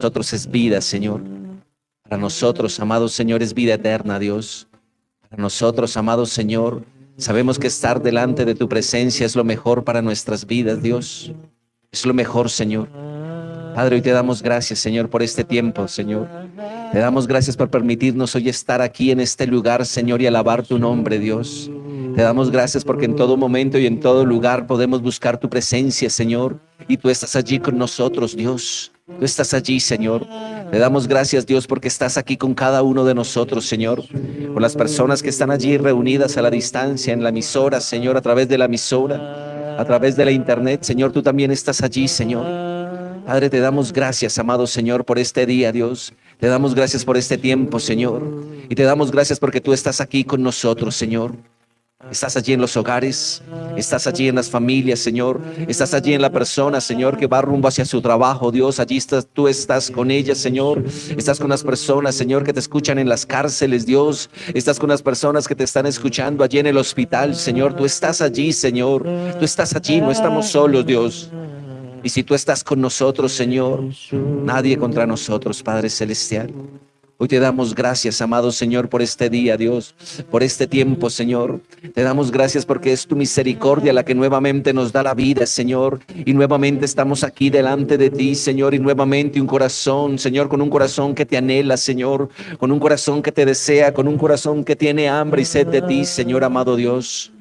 nosotros es vida, Señor. Para nosotros, amado Señor, es vida eterna, Dios. Para nosotros, amado Señor, sabemos que estar delante de tu presencia es lo mejor para nuestras vidas, Dios. Es lo mejor, Señor. Padre, hoy te damos gracias, Señor, por este tiempo, Señor. Te damos gracias por permitirnos hoy estar aquí en este lugar, Señor, y alabar tu nombre, Dios. Te damos gracias porque en todo momento y en todo lugar podemos buscar tu presencia, Señor, y tú estás allí con nosotros, Dios. Tú estás allí, Señor. Te damos gracias, Dios, porque estás aquí con cada uno de nosotros, Señor. Con las personas que están allí reunidas a la distancia, en la emisora, Señor, a través de la emisora, a través de la internet, Señor, tú también estás allí, Señor. Padre, te damos gracias, amado Señor, por este día, Dios. Te damos gracias por este tiempo, Señor. Y te damos gracias porque tú estás aquí con nosotros, Señor. Estás allí en los hogares, estás allí en las familias, Señor. Estás allí en la persona, Señor, que va rumbo hacia su trabajo, Dios. Allí estás, tú estás con ellas, Señor. Estás con las personas, Señor, que te escuchan en las cárceles, Dios. Estás con las personas que te están escuchando allí en el hospital, Señor. Tú estás allí, Señor. Tú estás allí, no estamos solos, Dios. Y si tú estás con nosotros, Señor, nadie contra nosotros, Padre Celestial. Hoy te damos gracias, amado Señor, por este día, Dios, por este tiempo, Señor. Te damos gracias porque es tu misericordia la que nuevamente nos da la vida, Señor. Y nuevamente estamos aquí delante de ti, Señor, y nuevamente un corazón, Señor, con un corazón que te anhela, Señor, con un corazón que te desea, con un corazón que tiene hambre y sed de ti, Señor, amado Dios.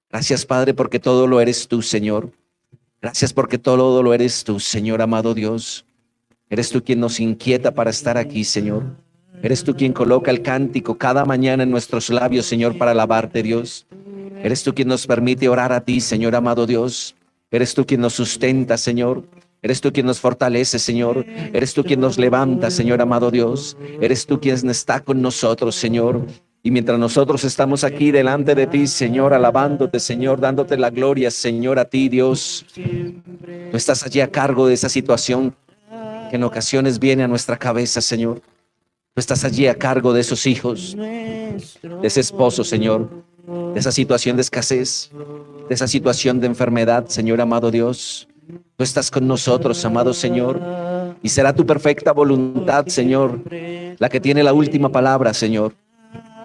Gracias, Padre, porque todo lo eres tú, Señor. Gracias porque todo lo eres tú, Señor, amado Dios. Eres tú quien nos inquieta para estar aquí, Señor. Eres tú quien coloca el cántico cada mañana en nuestros labios, Señor, para alabarte, Dios. Eres tú quien nos permite orar a ti, Señor, amado Dios. Eres tú quien nos sustenta, Señor. Eres tú quien nos fortalece, Señor. Eres tú quien nos levanta, Señor, amado Dios. Eres tú quien está con nosotros, Señor. Y mientras nosotros estamos aquí delante de ti, Señor, alabándote, Señor, dándote la gloria, Señor, a ti, Dios. Tú estás allí a cargo de esa situación que en ocasiones viene a nuestra cabeza, Señor. Tú estás allí a cargo de esos hijos, de ese esposo, Señor, de esa situación de escasez, de esa situación de enfermedad, Señor, amado Dios. Tú estás con nosotros, amado Señor, y será tu perfecta voluntad, Señor, la que tiene la última palabra, Señor.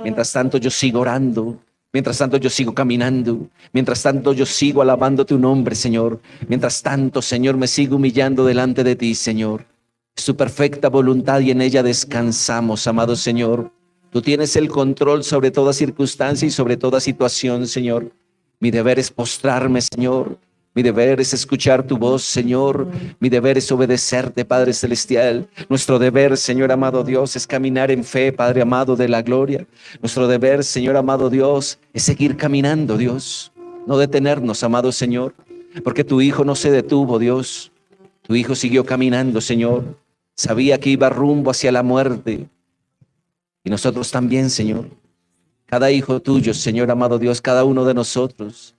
Mientras tanto yo sigo orando, mientras tanto yo sigo caminando, mientras tanto yo sigo alabando tu nombre, Señor. Mientras tanto, Señor, me sigo humillando delante de ti, Señor. Es tu perfecta voluntad y en ella descansamos, amado Señor. Tú tienes el control sobre toda circunstancia y sobre toda situación, Señor. Mi deber es postrarme, Señor. Mi deber es escuchar tu voz, Señor. Mi deber es obedecerte, Padre Celestial. Nuestro deber, Señor amado Dios, es caminar en fe, Padre amado de la gloria. Nuestro deber, Señor amado Dios, es seguir caminando, Dios. No detenernos, amado Señor, porque tu Hijo no se detuvo, Dios. Tu Hijo siguió caminando, Señor. Sabía que iba rumbo hacia la muerte. Y nosotros también, Señor. Cada hijo tuyo, Señor amado Dios, cada uno de nosotros.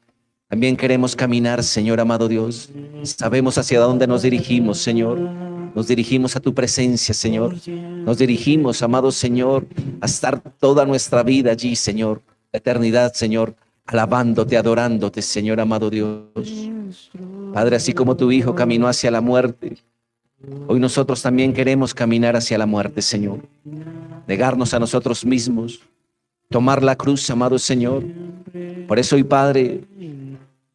También queremos caminar, Señor amado Dios. Sabemos hacia dónde nos dirigimos, Señor. Nos dirigimos a tu presencia, Señor. Nos dirigimos, amado Señor, a estar toda nuestra vida allí, Señor. La eternidad, Señor, alabándote, adorándote, Señor amado Dios. Padre, así como tu Hijo caminó hacia la muerte, hoy nosotros también queremos caminar hacia la muerte, Señor. Negarnos a nosotros mismos, tomar la cruz, amado Señor. Por eso hoy, Padre,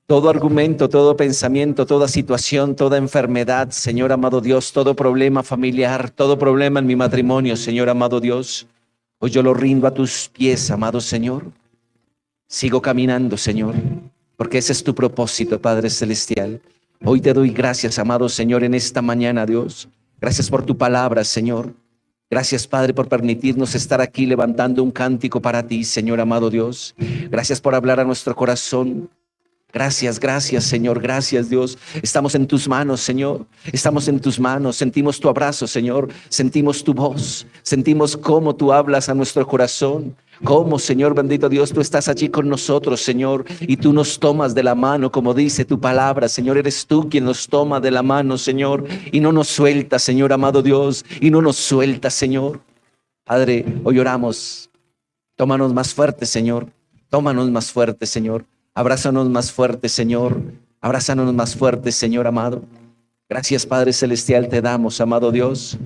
todo argumento, todo pensamiento, toda situación, toda enfermedad, Señor amado Dios, todo problema familiar, todo problema en mi matrimonio, Señor amado Dios, hoy yo lo rindo a tus pies, amado Señor. Sigo caminando, Señor, porque ese es tu propósito, Padre Celestial. Hoy te doy gracias, amado Señor, en esta mañana, Dios. Gracias por tu palabra, Señor. Gracias, Padre, por permitirnos estar aquí levantando un cántico para ti, Señor amado Dios. Gracias por hablar a nuestro corazón. Gracias, gracias, Señor, gracias, Dios. Estamos en tus manos, Señor. Estamos en tus manos. Sentimos tu abrazo, Señor. Sentimos tu voz. Sentimos cómo tú hablas a nuestro corazón. Cómo, Señor, bendito Dios, tú estás allí con nosotros, Señor. Y tú nos tomas de la mano, como dice tu palabra, Señor. Eres tú quien nos toma de la mano, Señor. Y no nos sueltas, Señor, amado Dios. Y no nos sueltas, Señor. Padre, hoy oramos. Tómanos más fuerte, Señor. Tómanos más fuerte, Señor. Abrázanos más fuerte, Señor. Abrázanos más fuerte, Señor amado. Gracias, Padre Celestial, te damos, amado Dios,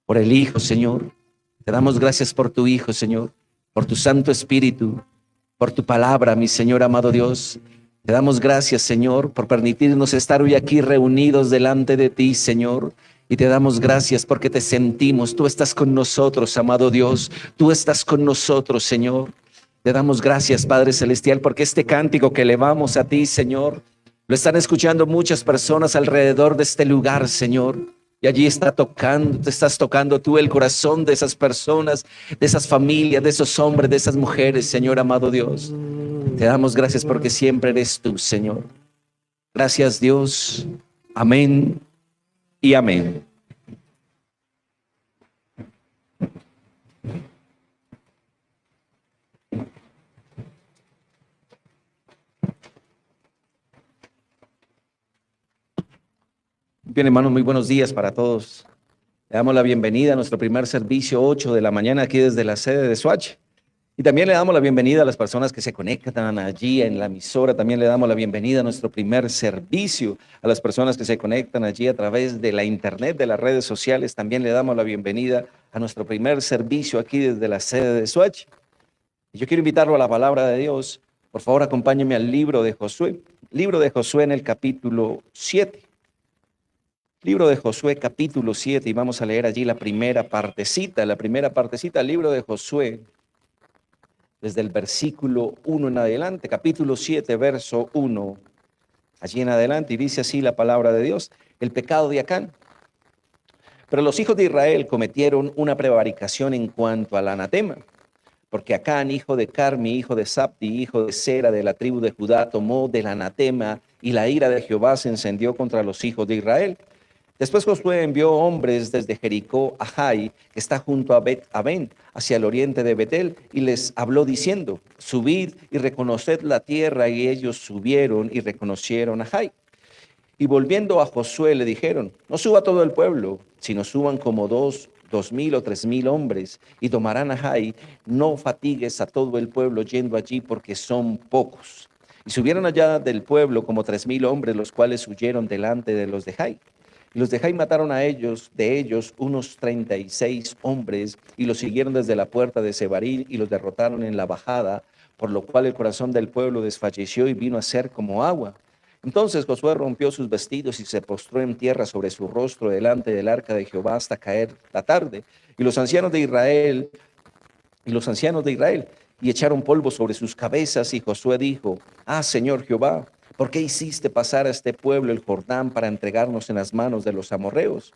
por el Hijo, Señor. Te damos gracias por tu Hijo, Señor, por tu Santo Espíritu, por tu palabra, mi Señor, amado Dios. Te damos gracias, Señor, por permitirnos estar hoy aquí reunidos delante de ti, Señor. Y te damos gracias porque te sentimos. Tú estás con nosotros, amado Dios. Tú estás con nosotros, Señor. Te damos gracias, Padre Celestial, porque este cántico que elevamos a ti, Señor, lo están escuchando muchas personas alrededor de este lugar, Señor. Y allí está tocando, te estás tocando tú el corazón de esas personas, de esas familias, de esos hombres, de esas mujeres, Señor amado Dios. Te damos gracias porque siempre eres tú, Señor. Gracias, Dios. Amén y amén. Bien, hermanos, muy buenos días para todos. Le damos la bienvenida a nuestro primer servicio 8 de la mañana aquí desde la sede de Swatch. Y también le damos la bienvenida a las personas que se conectan allí en la emisora. También le damos la bienvenida a nuestro primer servicio, a las personas que se conectan allí a través de la internet, de las redes sociales. También le damos la bienvenida a nuestro primer servicio aquí desde la sede de Swatch. Y yo quiero invitarlo a la palabra de Dios. Por favor, acompáñeme al libro de Josué. Libro de Josué en el capítulo 7. Libro de Josué, capítulo 7, y vamos a leer allí la primera partecita, del libro de Josué, desde el versículo 1 en adelante, capítulo 7, verso 1, allí en adelante, y dice así la palabra de Dios: el pecado de Acán. Pero los hijos de Israel cometieron una prevaricación en cuanto al anatema, porque Acán, hijo de Carmi, hijo de Sabdi, hijo de Sera, de la tribu de Judá, tomó del anatema, y la ira de Jehová se encendió contra los hijos de Israel. Después Josué envió hombres desde Jericó a Jai, que está junto a Bet-Aven, hacia el oriente de Betel, y les habló diciendo: subid y reconoced la tierra. Y ellos subieron y reconocieron a Jai. Y volviendo a Josué le dijeron: no suba todo el pueblo, sino suban como 2,000 o 3,000 hombres, y tomarán a Jai. No fatigues a todo el pueblo yendo allí, porque son pocos. Y subieron allá del pueblo como 3,000 hombres, los cuales huyeron delante de los de Jai. Y los de Jai mataron de ellos unos 36 hombres, y los siguieron desde la puerta de Sebaril, y los derrotaron en la bajada, por lo cual el corazón del pueblo desfalleció y vino a ser como agua. Entonces Josué rompió sus vestidos y se postró en tierra sobre su rostro delante del arca de Jehová hasta caer la tarde. Y los ancianos de Israel, y echaron polvo sobre sus cabezas, y Josué dijo: ah, Señor Jehová, ¿por qué hiciste pasar a este pueblo el Jordán para entregarnos en las manos de los amorreos,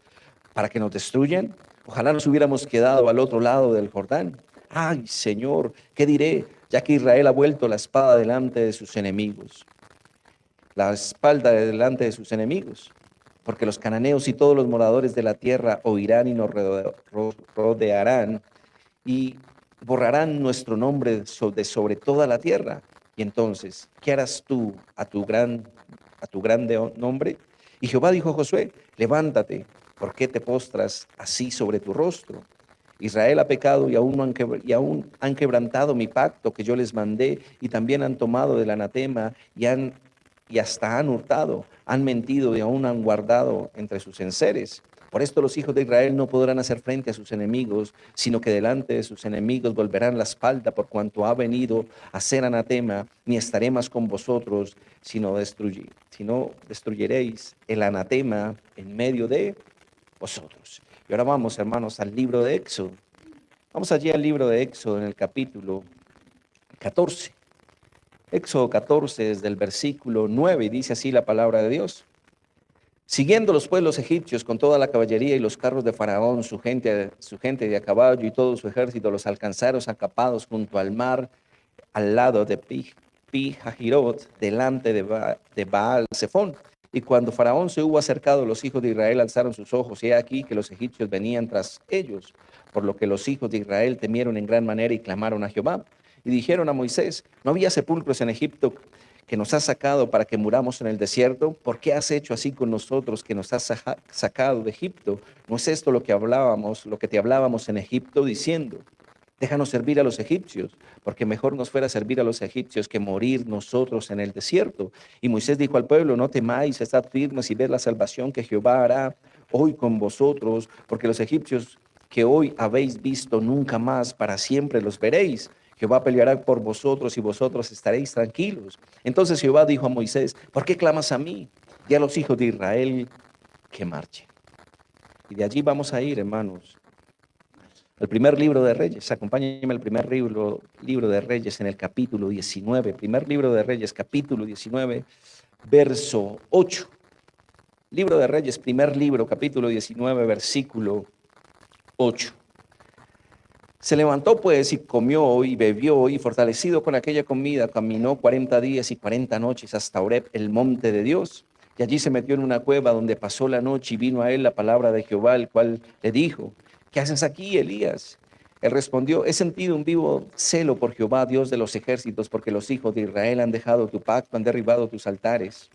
para que nos destruyan? Ojalá nos hubiéramos quedado al otro lado del Jordán. Ay, Señor, ¿qué diré? Ya que Israel ha vuelto la espada delante de sus enemigos, la espalda delante de sus enemigos. Porque los cananeos y todos los moradores de la tierra oirán y nos rodearán, y borrarán nuestro nombre sobre toda la tierra. Y entonces, ¿qué harás tú a tu grande nombre? Y Jehová dijo a Josué: levántate, ¿por qué te postras así sobre tu rostro? Israel ha pecado y aún han quebrantado mi pacto que yo les mandé, y también han tomado del anatema y hasta han hurtado, han mentido y aún han guardado entre sus enseres. Por esto los hijos de Israel no podrán hacer frente a sus enemigos, sino que delante de sus enemigos volverán la espalda, por cuanto ha venido a ser anatema. Ni estaré más con vosotros, sino destruiréis el anatema en medio de vosotros. Y ahora vamos, hermanos, al libro de Éxodo. Vamos allí al libro de Éxodo en el capítulo 14. Éxodo 14, desde el versículo 9, y dice así la palabra de Dios: siguiendo los pueblos egipcios con toda la caballería y los carros de Faraón, su gente de a caballo y todo su ejército, los alcanzaron acampados junto al mar, al lado de Pi-Hahirot, delante de Baal-Zephón. Y cuando Faraón se hubo acercado, los hijos de Israel alzaron sus ojos, y he aquí que los egipcios venían tras ellos, por lo que los hijos de Israel temieron en gran manera y clamaron a Jehová. Y dijeron a Moisés: ¿no había sepulcros en Egipto que nos has sacado para que muramos en el desierto? ¿Por qué has hecho así con nosotros, que nos has sacado de Egipto? ¿No es esto lo que te hablábamos en Egipto, diciendo: Déjanos servir a los egipcios, porque mejor nos fuera servir a los egipcios que morir nosotros en el desierto. Y Moisés dijo al pueblo, no temáis, estad firmes y ved la salvación que Jehová hará hoy con vosotros, porque los egipcios que hoy habéis visto nunca más para siempre los veréis. Jehová peleará por vosotros y vosotros estaréis tranquilos. Entonces Jehová dijo a Moisés, ¿por qué clamas a mí? Y a los hijos de Israel que marchen. Y de allí vamos a ir, hermanos, al primer libro de Reyes. Acompáñenme al primer libro de Reyes en el capítulo 19. Primer libro de Reyes, capítulo 19, verso 8. Libro de Reyes, primer libro, capítulo 19, versículo 8. Se levantó pues y comió y bebió y fortalecido con aquella comida caminó 40 días y 40 noches hasta Horeb, el monte de Dios. Y allí se metió en una cueva donde pasó la noche y vino a él la palabra de Jehová, el cual le dijo, ¿qué haces aquí, Elías? Él respondió, he sentido un vivo celo por Jehová, Dios de los ejércitos, porque los hijos de Israel han dejado tu pacto, han derribado tus altares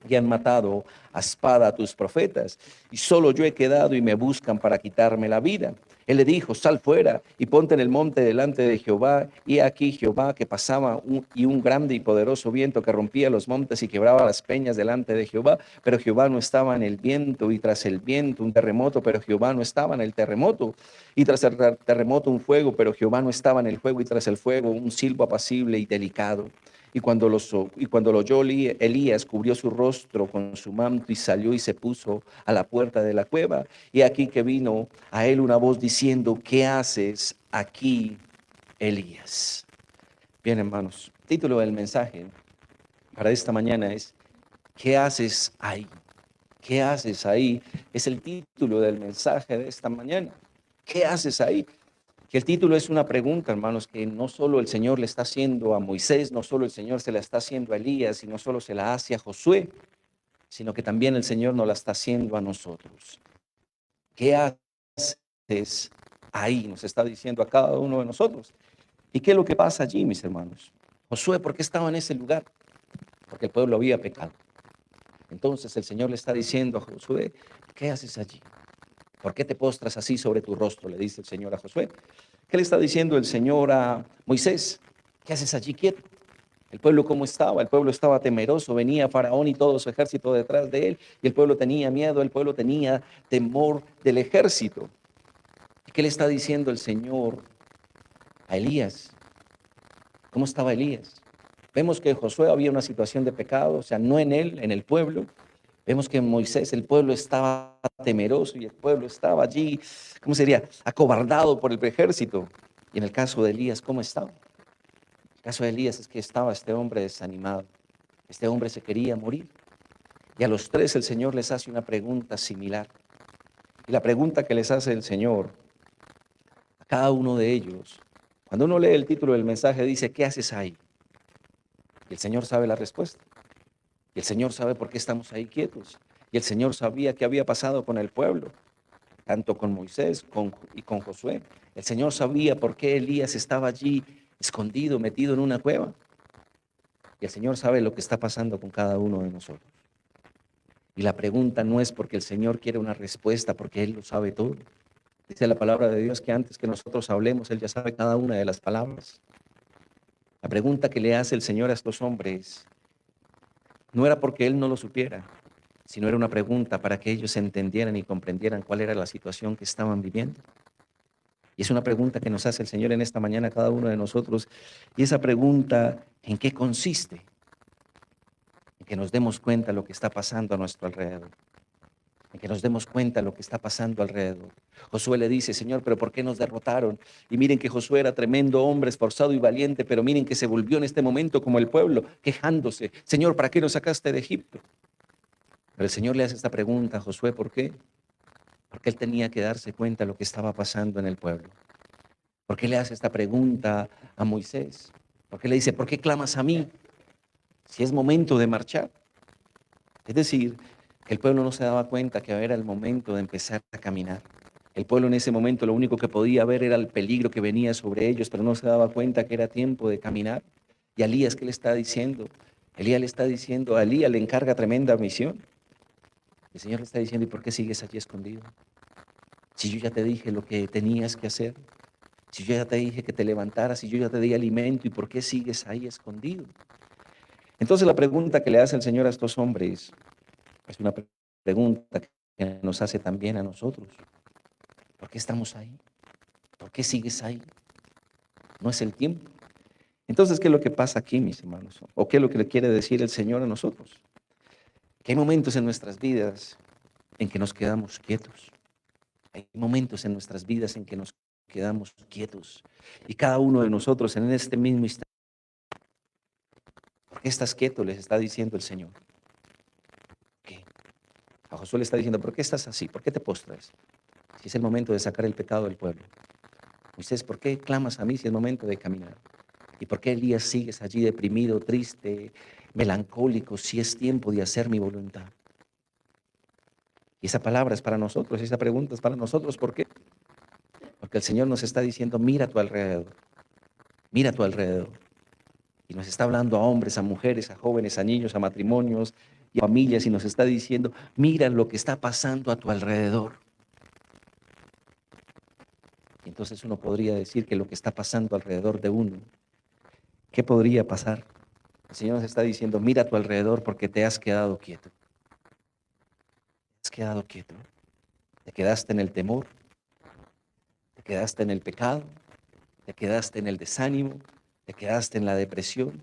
y han matado a espada a tus profetas, y solo yo he quedado y me buscan para quitarme la vida. Él le dijo, sal fuera y ponte en el monte delante de Jehová, y aquí Jehová que pasaba un grande y poderoso viento que rompía los montes y quebraba las peñas delante de Jehová, pero Jehová no estaba en el viento, y tras el viento un terremoto, pero Jehová no estaba en el terremoto, y tras el terremoto un fuego, pero Jehová no estaba en el fuego, y tras el fuego un silbo apacible y delicado. Y cuando lo oyó Elías, cubrió su rostro con su manto y salió y se puso a la puerta de la cueva. Y aquí que vino a él una voz diciendo, ¿qué haces aquí, Elías? Bien, hermanos, el título del mensaje para esta mañana es, ¿qué haces ahí? ¿Qué haces ahí? Es el título del mensaje de esta mañana. ¿Qué haces ahí? Que el título es una pregunta, hermanos, que no solo el Señor le está haciendo a Moisés, no solo el Señor se la está haciendo a Elías, y no solo se la hace a Josué, sino que también el Señor nos la está haciendo a nosotros. ¿Qué haces ahí? Nos está diciendo a cada uno de nosotros. ¿Y qué es lo que pasa allí, mis hermanos? Josué, ¿por qué estaba en ese lugar? Porque el pueblo había pecado. Entonces el Señor le está diciendo a Josué, ¿qué haces allí? ¿Por qué te postras así sobre tu rostro? Le dice el Señor a Josué. ¿Qué le está diciendo el Señor a Moisés? ¿Qué haces allí quieto? El pueblo, ¿cómo estaba? El pueblo estaba temeroso, venía Faraón y todo su ejército detrás de él, y el pueblo tenía miedo, el pueblo tenía temor del ejército. ¿Y qué le está diciendo el Señor a Elías? ¿Cómo estaba Elías? Vemos que en Josué había una situación de pecado, o sea, no en él, en el pueblo. Vemos que en Moisés el pueblo estaba temeroso y el pueblo estaba allí, ¿cómo sería? Acobardado por el ejército. Y en el caso de Elías, ¿cómo estaba? El caso de Elías es que estaba este hombre desanimado. Este hombre se quería morir. Y a los tres el Señor les hace una pregunta similar. Y la pregunta que les hace el Señor a cada uno de ellos, cuando uno lee el título del mensaje, dice, ¿qué haces ahí? Y el Señor sabe la respuesta. Y el Señor sabe por qué estamos ahí quietos. Y el Señor sabía qué había pasado con el pueblo, tanto con Moisés y con Josué. El Señor sabía por qué Elías estaba allí escondido, metido en una cueva. Y el Señor sabe lo que está pasando con cada uno de nosotros. Y la pregunta no es porque el Señor quiere una respuesta, porque Él lo sabe todo. Dice la palabra de Dios que antes que nosotros hablemos, Él ya sabe cada una de las palabras. La pregunta que le hace el Señor a estos hombres no era porque Él no lo supiera, sino era una pregunta para que ellos entendieran y comprendieran cuál era la situación que estaban viviendo. Y es una pregunta que nos hace el Señor en esta mañana a cada uno de nosotros. Y esa pregunta, ¿en qué consiste? En que nos demos cuenta de lo que está pasando a nuestro alrededor. En que nos demos cuenta de lo que está pasando alrededor. Josué le dice, Señor, ¿pero por qué nos derrotaron? Y miren que Josué era tremendo hombre, esforzado y valiente, pero miren que se volvió en este momento como el pueblo, quejándose. Señor, ¿para qué nos sacaste de Egipto? Pero el Señor le hace esta pregunta a Josué, ¿por qué? Porque él tenía que darse cuenta de lo que estaba pasando en el pueblo. ¿Por qué le hace esta pregunta a Moisés? ¿Por qué le dice, ¿por qué clamas a mí si es momento de marchar? Es decir, que el pueblo no se daba cuenta que era el momento de empezar a caminar. El pueblo en ese momento lo único que podía ver era el peligro que venía sobre ellos, pero no se daba cuenta que era tiempo de caminar. Y a Elías, ¿qué le está diciendo? Elías le está diciendo, a Elías le encarga tremenda misión. El Señor le está diciendo, ¿y por qué sigues allí escondido? Si yo ya te dije lo que tenías que hacer. Si yo ya te dije que te levantaras, si yo ya te di alimento, ¿y por qué sigues ahí escondido? Entonces la pregunta que le hace el Señor a estos hombres es una pregunta que nos hace también a nosotros. ¿Por qué estamos ahí? ¿Por qué sigues ahí? No es el tiempo. Entonces, ¿qué es lo que pasa aquí, mis hermanos? ¿O qué es lo que le quiere decir el Señor a nosotros? Que hay momentos en nuestras vidas en que nos quedamos quietos. Hay momentos en nuestras vidas en que nos quedamos quietos. Y cada uno de nosotros en este mismo instante, ¿por qué estás quieto? Les está diciendo el Señor. ¿Qué? A Josué le está diciendo, ¿por qué estás así? ¿Por qué te postras? Si es el momento de sacar el pecado del pueblo. Moisés, ¿por qué clamas a mí si es el momento de caminar? ¿Y por qué Elías sigues allí deprimido, triste, melancólico, si es tiempo de hacer mi voluntad? Y esa palabra es para nosotros, esa pregunta es para nosotros. ¿Por qué? Porque el Señor nos está diciendo, mira a tu alrededor, mira a tu alrededor. Y nos está hablando a hombres, a mujeres, a jóvenes, a niños, a matrimonios y a familias, y nos está diciendo, mira lo que está pasando a tu alrededor. Y entonces uno podría decir que lo que está pasando alrededor de uno, ¿qué podría pasar? El Señor nos está diciendo, mira a tu alrededor porque te has quedado quieto. Te has quedado quieto. Te quedaste en el temor, te quedaste en el pecado, te quedaste en el desánimo, te quedaste en la depresión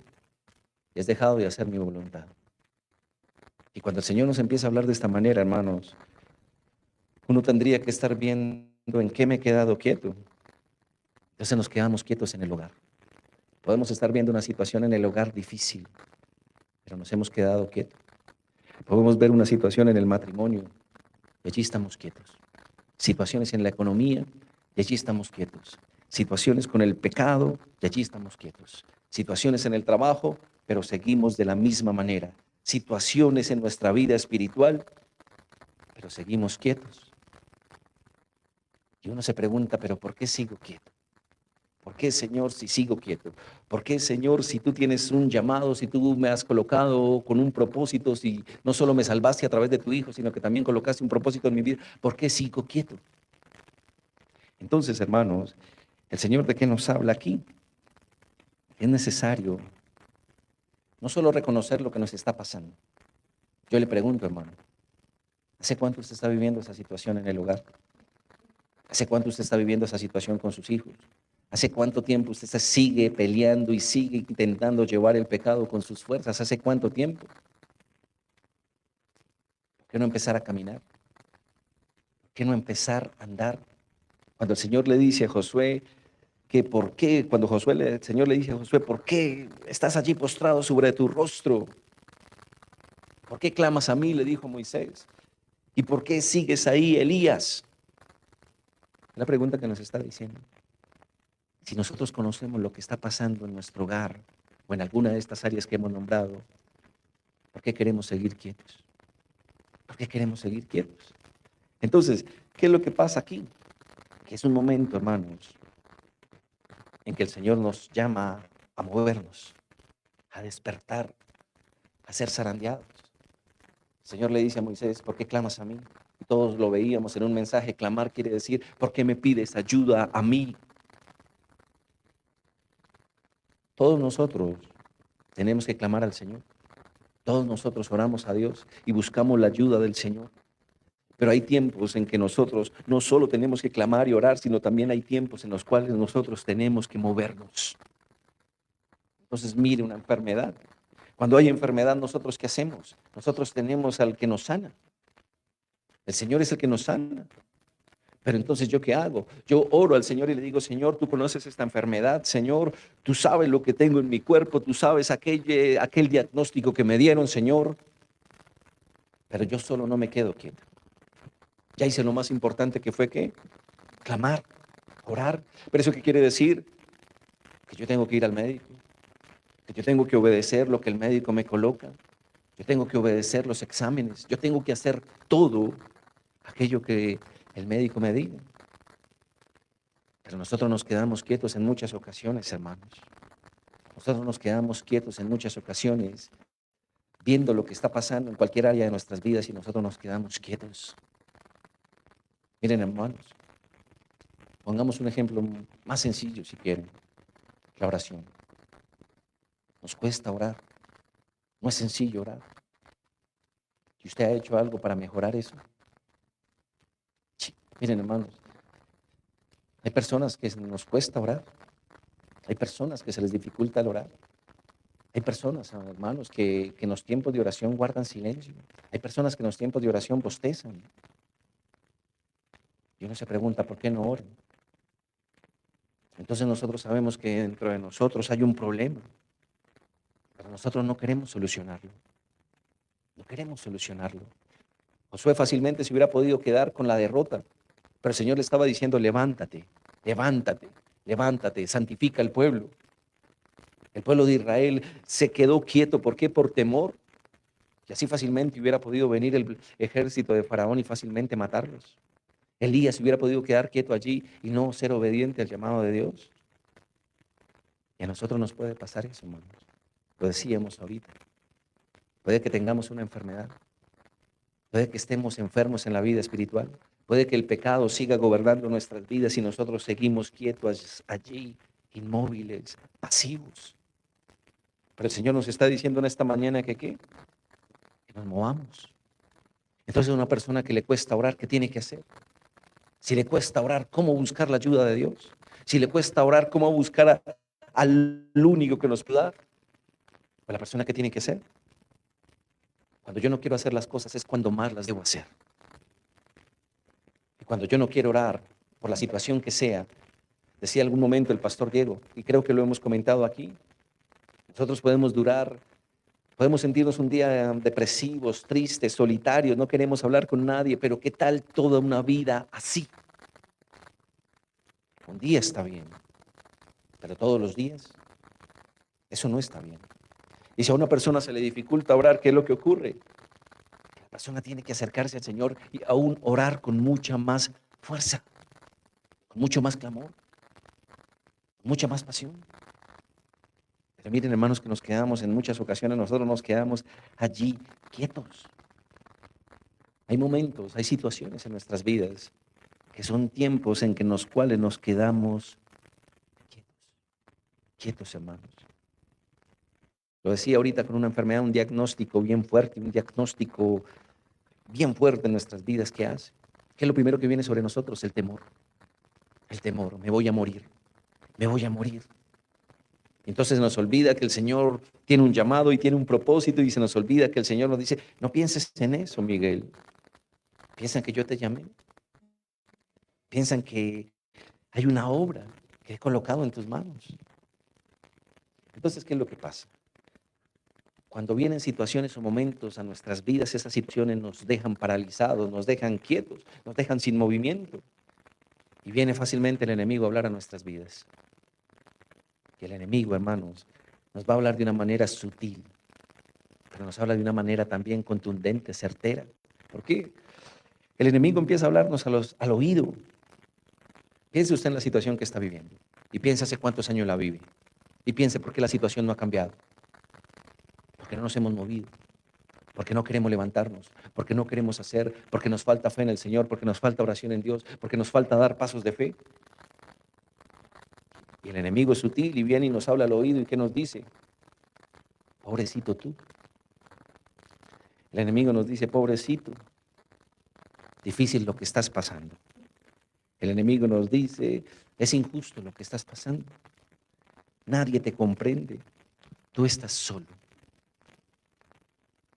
y has dejado de hacer mi voluntad. Y cuando el Señor nos empieza a hablar de esta manera, hermanos, uno tendría que estar viendo en qué me he quedado quieto. Entonces nos quedamos quietos en el hogar. Podemos estar viendo una situación en el hogar difícil, pero nos hemos quedado quietos. Podemos ver una situación en el matrimonio y allí estamos quietos. Situaciones en la economía y allí estamos quietos. Situaciones con el pecado y allí estamos quietos. Situaciones en el trabajo, pero seguimos de la misma manera. Situaciones en nuestra vida espiritual, pero seguimos quietos. Y uno se pregunta, ¿pero por qué sigo quieto? ¿Por qué, Señor, si sigo quieto? ¿Por qué, Señor, si tú tienes un llamado, si tú me has colocado con un propósito, si no solo me salvaste a través de tu Hijo, sino que también colocaste un propósito en mi vida? ¿Por qué sigo quieto? Entonces, hermanos, ¿el Señor de qué nos habla aquí? Es necesario no solo reconocer lo que nos está pasando. Yo le pregunto, hermano, ¿hace cuánto usted está viviendo esa situación en el hogar? ¿Hace cuánto usted está viviendo esa situación con sus hijos? ¿Hace cuánto tiempo usted sigue peleando y sigue intentando llevar el pecado con sus fuerzas? ¿Hace cuánto tiempo? ¿Por qué no empezar a caminar? ¿Por qué no empezar a andar? Cuando el Señor le dice a Josué que por qué, cuando el Señor le dice a Josué, ¿por qué estás allí postrado sobre tu rostro? ¿Por qué clamas a mí? Le dijo Moisés. ¿Y por qué sigues ahí, Elías? La pregunta que nos está diciendo. Si nosotros conocemos lo que está pasando en nuestro hogar o en alguna de estas áreas que hemos nombrado, ¿por qué queremos seguir quietos? ¿Por qué queremos seguir quietos? Entonces, ¿qué es lo que pasa aquí? Que es un momento, hermanos, en que el Señor nos llama a movernos, a despertar, a ser zarandeados. El Señor le dice a Moisés, ¿por qué clamas a mí? Y todos lo veíamos en un mensaje, clamar quiere decir, ¿por qué me pides ayuda a mí? Todos nosotros tenemos que clamar al Señor. Todos nosotros oramos a Dios y buscamos la ayuda del Señor. Pero hay tiempos en que nosotros no solo tenemos que clamar y orar, sino también hay tiempos en los cuales nosotros tenemos que movernos. Entonces, mire una enfermedad. Cuando hay enfermedad, ¿nosotros qué hacemos? Nosotros tenemos al que nos sana. El Señor es el que nos sana. Pero entonces, ¿yo qué hago? Yo oro al Señor y le digo, Señor, tú conoces esta enfermedad, Señor, tú sabes lo que tengo en mi cuerpo, tú sabes aquel diagnóstico que me dieron, Señor. Pero yo solo no me quedo quieto. Ya hice lo más importante que fue, ¿qué? Clamar, orar. ¿Pero eso qué quiere decir? Que yo tengo que ir al médico, que yo tengo que obedecer lo que el médico me coloca, yo tengo que obedecer los exámenes, yo tengo que hacer todo aquello que el médico me diga. Pero nosotros nos quedamos quietos en muchas ocasiones, hermanos. Nosotros nos quedamos quietos en muchas ocasiones, viendo lo que está pasando en cualquier área de nuestras vidas y nosotros nos quedamos quietos. Miren, hermanos, Pongamos un ejemplo más sencillo, si quieren, la oración. Nos cuesta orar, no es sencillo orar. ¿Y usted ha hecho algo para mejorar eso? Sí. Miren, hermanos, hay personas que nos cuesta orar, hay personas que se les dificulta el orar, hay personas, hermanos, que en los tiempos de oración guardan silencio, hay personas que en los tiempos de oración bostezan. Y uno se pregunta, ¿por qué no oran? Entonces nosotros sabemos que dentro de nosotros hay un problema, pero nosotros no queremos solucionarlo, no queremos solucionarlo. Josué fácilmente se hubiera podido quedar con la derrota, pero el Señor le estaba diciendo, levántate, levántate, levántate, santifica al pueblo. El pueblo de Israel se quedó quieto, ¿por qué? Por temor. Y así fácilmente hubiera podido venir el ejército de Faraón y fácilmente matarlos. Elías hubiera podido quedar quieto allí y no ser obediente al llamado de Dios. Y a nosotros nos puede pasar eso, hermanos. Lo decíamos ahorita. Puede que tengamos una enfermedad. Puede que estemos enfermos en la vida espiritual. Puede que el pecado siga gobernando nuestras vidas y nosotros seguimos quietos allí, inmóviles, pasivos. Pero el Señor nos está diciendo en esta mañana que ¿qué? Que nos movamos. Entonces una persona que le cuesta orar, ¿qué tiene que hacer? Si le cuesta orar, ¿cómo buscar la ayuda de Dios? Si le cuesta orar, ¿cómo buscar al único que nos pueda dar? Pues la persona que tiene que hacer. Cuando yo no quiero hacer las cosas es cuando más las debo hacer. Y cuando yo no quiero orar por la situación que sea, decía algún momento el pastor Diego, y creo que lo hemos comentado aquí, nosotros podemos sentirnos un día depresivos, tristes, solitarios, no queremos hablar con nadie, pero ¿qué tal toda una vida así? Un día está bien, pero todos los días, eso no está bien. Y si a una persona se le dificulta orar, ¿qué es lo que ocurre? La persona tiene que acercarse al Señor y aún orar con mucha más fuerza, con mucho más clamor, con mucha más pasión. Pero miren, hermanos, que nos quedamos en muchas ocasiones, nosotros nos quedamos allí quietos. Hay momentos, hay situaciones en nuestras vidas que son tiempos en que los cuales nos quedamos quietos, quietos, hermanos. Lo decía ahorita con una enfermedad, un diagnóstico bien fuerte, un diagnóstico bien fuerte en nuestras vidas. ¿Qué hace? ¿Qué es lo primero que viene sobre nosotros? El temor. El temor, me voy a morir, me voy a morir. Entonces nos olvida que el Señor tiene un llamado y tiene un propósito y se nos olvida que el Señor nos dice, no pienses en eso, Miguel. Piensan que yo te llamé. Piensan que hay una obra que he colocado en tus manos. Entonces, ¿qué es lo que pasa? Cuando vienen situaciones o momentos a nuestras vidas, esas situaciones nos dejan paralizados, nos dejan quietos, nos dejan sin movimiento. Y viene fácilmente el enemigo a hablar a nuestras vidas. Y el enemigo, hermanos, nos va a hablar de una manera sutil, pero nos habla de una manera también contundente, certera. ¿Por qué? El enemigo empieza a hablarnos al oído. Piense usted en la situación que está viviendo y piense hace cuántos años la vive y piense por qué la situación no ha cambiado, porque no nos hemos movido, porque no queremos levantarnos, porque no queremos hacer, porque nos falta fe en el Señor, porque nos falta oración en Dios, porque nos falta dar pasos de fe. Y el enemigo es sutil y viene y nos habla al oído y ¿qué nos dice? Pobrecito tú. El enemigo nos dice, pobrecito, difícil lo que estás pasando. El enemigo nos dice, es injusto lo que estás pasando. Nadie te comprende. Tú estás solo.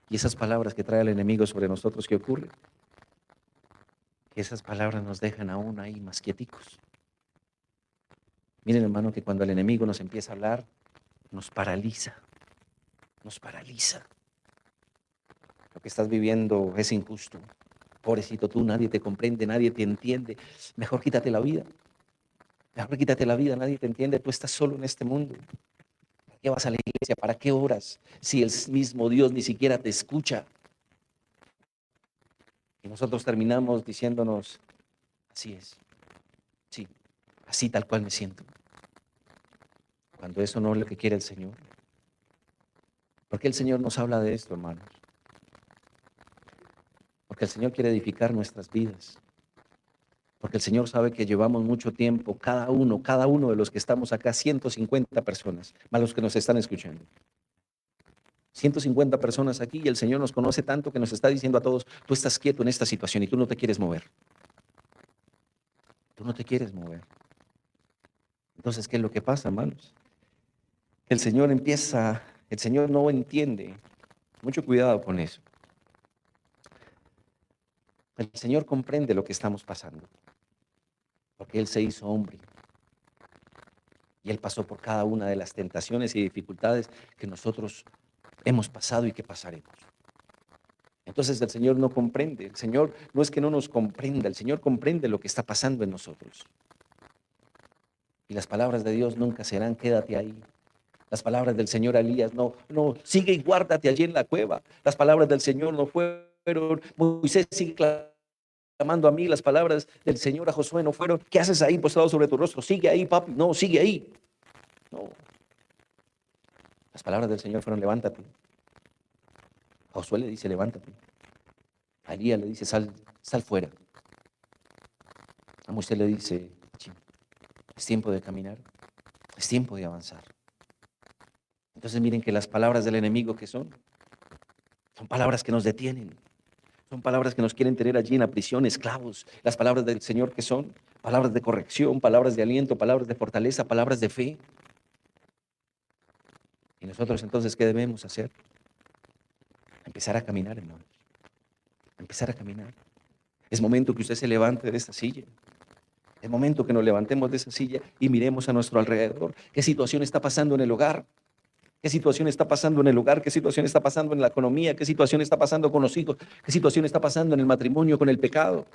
Y esas palabras que trae el enemigo sobre nosotros, ¿qué ocurre? Que esas palabras nos dejan aún ahí más quieticos. Miren, hermano, que cuando el enemigo nos empieza a hablar, nos paraliza. Nos paraliza. Lo que estás viviendo es injusto. Pobrecito tú, nadie te comprende, nadie te entiende. Mejor quítate la vida. Mejor quítate la vida, nadie te entiende. Tú estás solo en este mundo. ¿Para qué vas a la iglesia? ¿Para qué oras? Si el mismo Dios ni siquiera te escucha. Y nosotros terminamos diciéndonos, así es. Sí, así tal cual me siento. Cuando eso no es lo que quiere el Señor. ¿Por qué el Señor nos habla de esto, hermanos? Porque el Señor quiere edificar nuestras vidas. Porque el Señor sabe que llevamos mucho tiempo, cada uno de los que estamos acá, 150 personas, más los que nos están escuchando. 150 personas aquí y el Señor nos conoce tanto que nos está diciendo a todos, tú estás quieto en esta situación y tú no te quieres mover. Tú no te quieres mover. Entonces, ¿qué es lo que pasa, hermanos? El Señor no entiende. Mucho cuidado con eso. El Señor comprende lo que estamos pasando, porque Él se hizo hombre y Él pasó por cada una de las tentaciones y dificultades que nosotros hemos pasado y que pasaremos. Entonces el Señor no comprende, el Señor no es que no nos comprenda, el Señor comprende lo que está pasando en nosotros. Y las palabras de Dios nunca serán, quédate ahí. Las palabras del Señor a Elías, no, sigue y guárdate allí en la cueva. Las palabras del Señor no fueron, Moisés sigue clamando a mí. Las palabras del Señor a Josué no fueron, ¿qué haces ahí postado sobre tu rostro? Sigue ahí, papi. No, sigue ahí. No. Las palabras del Señor fueron, levántate. Josué le dice, levántate. A Elías le dice, sal fuera. A Moisés le dice, es tiempo de caminar, es tiempo de avanzar. Entonces miren que las palabras del enemigo que son palabras que nos detienen, son palabras que nos quieren tener allí en la prisión, esclavos. Las palabras del Señor que son palabras de corrección, palabras de aliento, palabras de fortaleza, palabras de fe. Y nosotros entonces, ¿qué debemos hacer? Empezar a caminar, hermanos. Empezar a caminar. Es momento que usted se levante de esta silla. Es momento que nos levantemos de esa silla y miremos a nuestro alrededor. ¿Qué situación está pasando en el hogar? ¿Qué situación está pasando en el hogar? ¿Qué situación está pasando en la economía? ¿Qué situación está pasando con los hijos? ¿Qué situación está pasando en el matrimonio, con el pecado?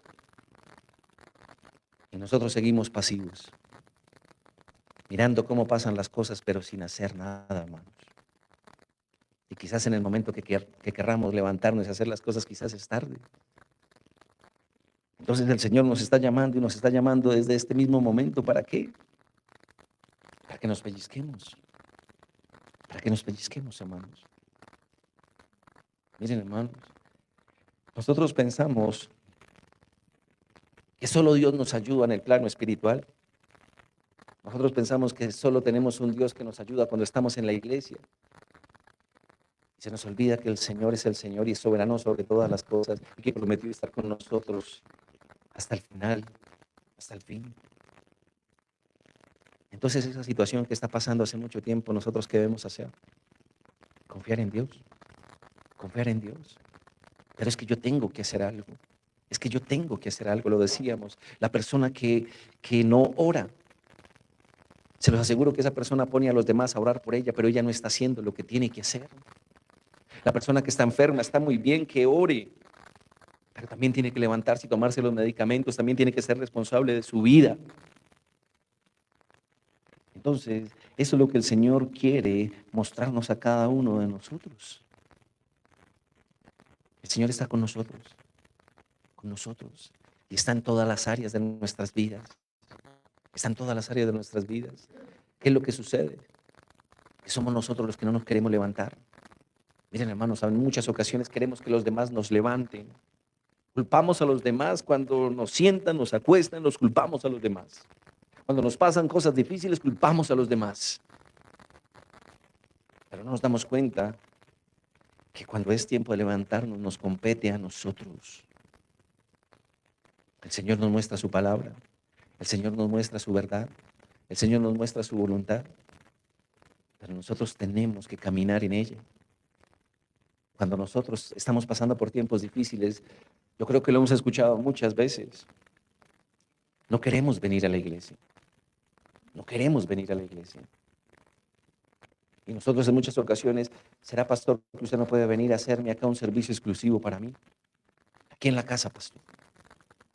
Y nosotros seguimos pasivos, mirando cómo pasan las cosas, pero sin hacer nada, hermanos. Y quizás en el momento que querramos levantarnos y hacer las cosas, quizás es tarde. Entonces el Señor nos está llamando y nos está llamando desde este mismo momento. ¿Para qué? Para que nos pellizquemos. Para que nos pellizquemos, hermanos. Miren, hermanos, nosotros pensamos que solo Dios nos ayuda en el plano espiritual. Nosotros pensamos que solo tenemos un Dios que nos ayuda cuando estamos en la iglesia. Se nos olvida que el Señor es el Señor y es soberano sobre todas las cosas y que prometió estar con nosotros hasta el final, hasta el fin. Entonces esa situación que está pasando hace mucho tiempo, ¿nosotros qué debemos hacer? Confiar en Dios, confiar en Dios. Pero es que yo tengo que hacer algo, es que yo tengo que hacer algo, lo decíamos. La persona que no ora, se los aseguro que esa persona pone a los demás a orar por ella, pero ella no está haciendo lo que tiene que hacer. La persona que está enferma está muy bien que ore, pero también tiene que levantarse y tomarse los medicamentos, también tiene que ser responsable de su vida. Entonces, eso es lo que el Señor quiere mostrarnos a cada uno de nosotros. El Señor está con nosotros, y está en todas las áreas de nuestras vidas. Está en todas las áreas de nuestras vidas. ¿Qué es lo que sucede? Que somos nosotros los que no nos queremos levantar. Miren, hermanos, en muchas ocasiones queremos que los demás nos levanten. Culpamos a los demás cuando nos sientan, nos acuestan, los culpamos a los demás. Cuando nos pasan cosas difíciles, culpamos a los demás. Pero no nos damos cuenta que cuando es tiempo de levantarnos, nos compete a nosotros. El Señor nos muestra su palabra, el Señor nos muestra su verdad, el Señor nos muestra su voluntad, pero nosotros tenemos que caminar en ella. Cuando nosotros estamos pasando por tiempos difíciles, yo creo que lo hemos escuchado muchas veces, no queremos venir a la iglesia, no queremos venir a la iglesia. Y nosotros en muchas ocasiones, ¿será, pastor, que usted no puede venir a hacerme acá un servicio exclusivo para mí? Aquí en la casa, pastor.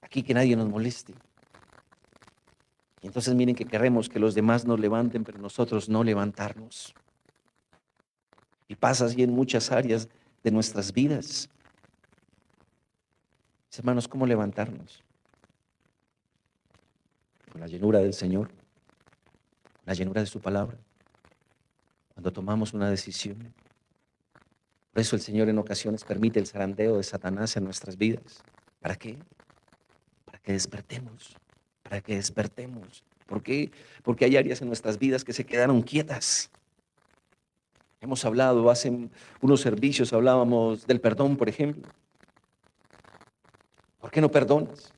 Aquí que nadie nos moleste. Y entonces miren que queremos que los demás nos levanten, pero nosotros no levantarnos. Y pasa así en muchas áreas de nuestras vidas. Mis hermanos, ¿cómo levantarnos? Con la llenura del Señor, la llenura de su palabra. Cuando tomamos una decisión. Por eso el Señor en ocasiones permite el zarandeo de Satanás en nuestras vidas. ¿Para qué? Para que despertemos. para que despertemos. ¿Por qué? Porque hay áreas en nuestras vidas que se quedaron quietas. Hemos hablado, hace unos servicios hablábamos del perdón, por ejemplo. ¿Por qué no perdonas?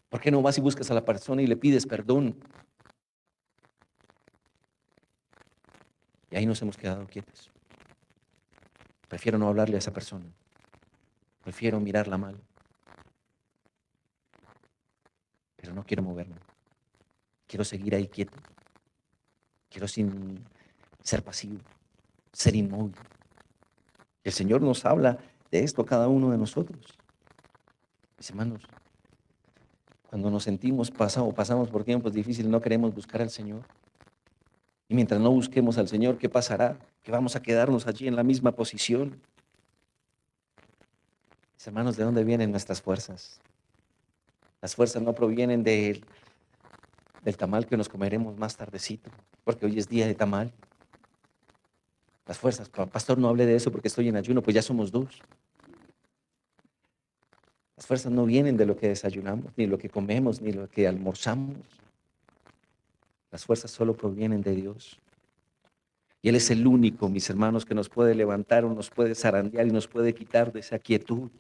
¿Por qué no vas y buscas a la persona y le pides perdón? Y ahí nos hemos quedado quietos. Prefiero no hablarle a esa persona. Prefiero mirarla mal. Pero no quiero moverme. Quiero seguir ahí quieto. Quiero sin ser pasivo, ser inmóvil. El Señor nos habla de esto a cada uno de nosotros. Mis hermanos, cuando nos sentimos pasamos por tiempos difíciles, no queremos buscar al Señor. Y mientras no busquemos al Señor, ¿qué pasará? Que vamos a quedarnos allí en la misma posición. Mis hermanos, ¿de dónde vienen nuestras fuerzas? Las fuerzas no provienen del tamal que nos comeremos más tardecito, porque hoy es día de tamal. Las fuerzas, pastor, no hable de eso porque estoy en ayuno, pues ya somos dos. Las fuerzas no vienen de lo que desayunamos, ni lo que comemos, ni lo que almorzamos. Las fuerzas solo provienen de Dios. Y Él es el único, mis hermanos, que nos puede levantar o nos puede zarandear y nos puede quitar de esa quietud.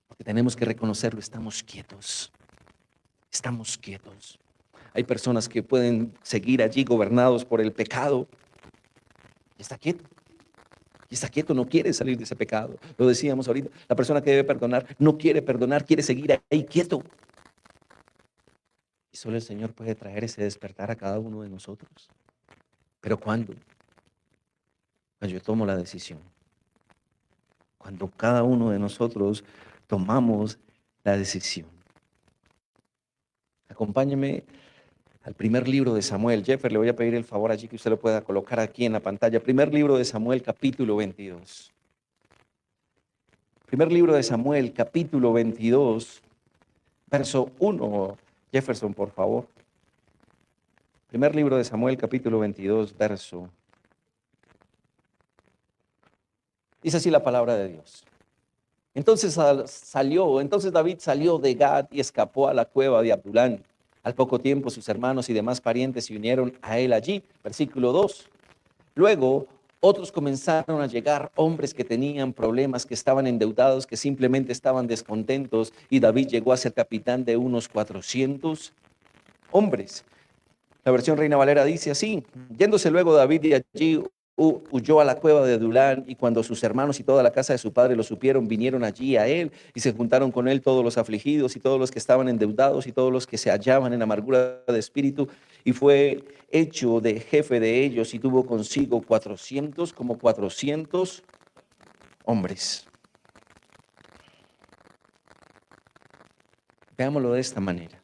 Porque tenemos que reconocerlo, estamos quietos. Estamos quietos. Hay personas que pueden seguir allí gobernados por el pecado. Y está quieto. Y está quieto, no quiere salir de ese pecado. Lo decíamos ahorita, la persona que debe perdonar no quiere perdonar, quiere seguir ahí quieto. Y solo el Señor puede traer ese despertar a cada uno de nosotros. ¿Pero cuándo? Cuando yo tomo la decisión. Cuando cada uno de nosotros tomamos la decisión. Acompáñeme al primer libro de Samuel. Jeffer, le voy a pedir el favor allí que usted lo pueda colocar aquí en la pantalla. Primer libro de Samuel, capítulo 22. Primer libro de Samuel, capítulo 22, verso 1. Jefferson, por favor. Primer libro de Samuel, capítulo 22, verso. Dice así la palabra de Dios. Entonces David salió de Gad y escapó a la cueva de Adulán. Al poco tiempo sus hermanos y demás parientes se unieron a él allí. Versículo 2. Luego otros comenzaron a llegar, hombres que tenían problemas, que estaban endeudados, que simplemente estaban descontentos, y David llegó a ser capitán de unos 400 hombres. La versión Reina Valera dice así: yéndose luego David de allí, huyó a la cueva de Adulán, y cuando sus hermanos y toda la casa de su padre lo supieron, vinieron allí a él, y se juntaron con él todos los afligidos y todos los que estaban endeudados y todos los que se hallaban en amargura de espíritu, y fue hecho de jefe de ellos, y tuvo consigo 400 hombres. Veámoslo de esta manera.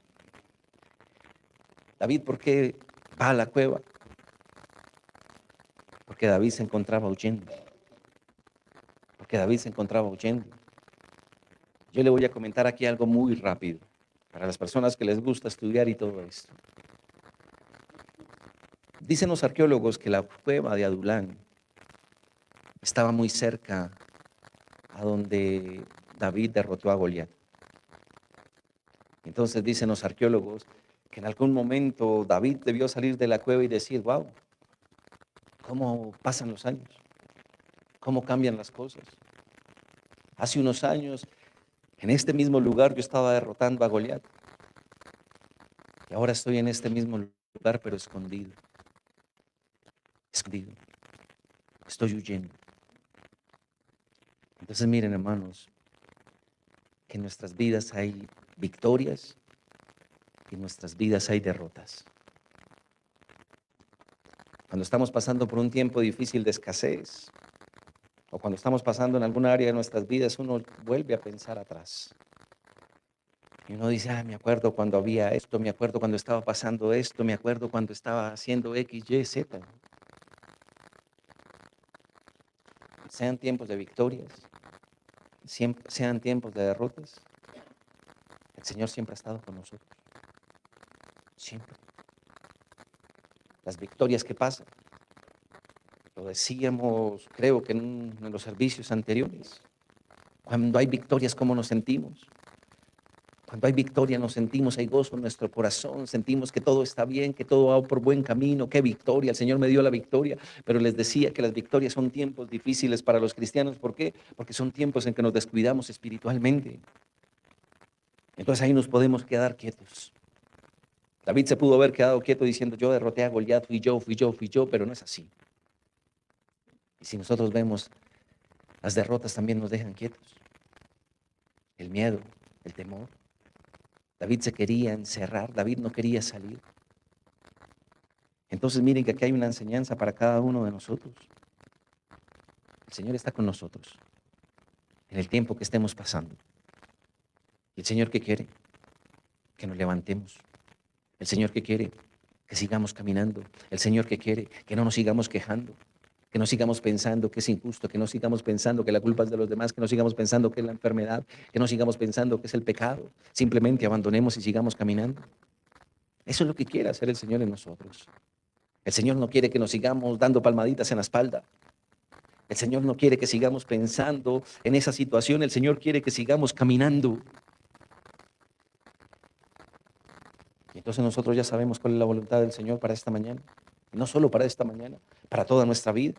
David, ¿por qué va a la cueva? Porque David se encontraba huyendo. Porque David se encontraba huyendo. Yo le voy a comentar aquí algo muy rápido para las personas que les gusta estudiar y todo esto. Dicen los arqueólogos que la cueva de Adulán estaba muy cerca a donde David derrotó a Goliat. Entonces dicen los arqueólogos que en algún momento David debió salir de la cueva y decir: wow, ¿cómo pasan los años? ¿Cómo cambian las cosas? Hace unos años, en este mismo lugar, yo estaba derrotando a Goliat. Y ahora estoy en este mismo lugar, pero escondido. Escondido. Estoy huyendo. Entonces miren, hermanos, que en nuestras vidas hay victorias y en nuestras vidas hay derrotas. Cuando estamos pasando por un tiempo difícil de escasez, o cuando estamos pasando en alguna área de nuestras vidas, uno vuelve a pensar atrás. Y uno dice: me acuerdo cuando había esto, me acuerdo cuando estaba pasando esto, me acuerdo cuando estaba haciendo X, Y, Z. Sean tiempos de victorias, sean tiempos de derrotas, el Señor siempre ha estado con nosotros. Siempre. Las victorias que pasan, lo decíamos, creo que en los servicios anteriores, cuando hay victorias, ¿cómo nos sentimos? Cuando hay victoria nos sentimos, hay gozo en nuestro corazón, sentimos que todo está bien, que todo va por buen camino, qué victoria, el Señor me dio la victoria, pero les decía que las victorias son tiempos difíciles para los cristianos. ¿Por qué? Porque son tiempos en que nos descuidamos espiritualmente. Entonces ahí nos podemos quedar quietos. David se pudo haber quedado quieto diciendo, yo derroté a Goliat, fui yo, pero no es así. Y si nosotros vemos, las derrotas también nos dejan quietos. El miedo, el temor. David se quería encerrar, David no quería salir. Entonces miren que aquí hay una enseñanza para cada uno de nosotros. El Señor está con nosotros en el tiempo que estemos pasando. ¿Y el Señor qué quiere? Que nos levantemos. El Señor qué quiere? Que sigamos caminando. El Señor qué quiere? Que no nos sigamos quejando. Que no sigamos pensando que es injusto, que no sigamos pensando que la culpa es de los demás, que no sigamos pensando que es la enfermedad, que no sigamos pensando que es el pecado. Simplemente abandonemos y sigamos caminando. Eso es lo que quiere hacer el Señor en nosotros. El Señor no quiere que nos sigamos dando palmaditas en la espalda. El Señor no quiere que sigamos pensando en esa situación. El Señor quiere que sigamos caminando. Y entonces nosotros ya sabemos cuál es la voluntad del Señor para esta mañana. No solo para esta mañana, para toda nuestra vida.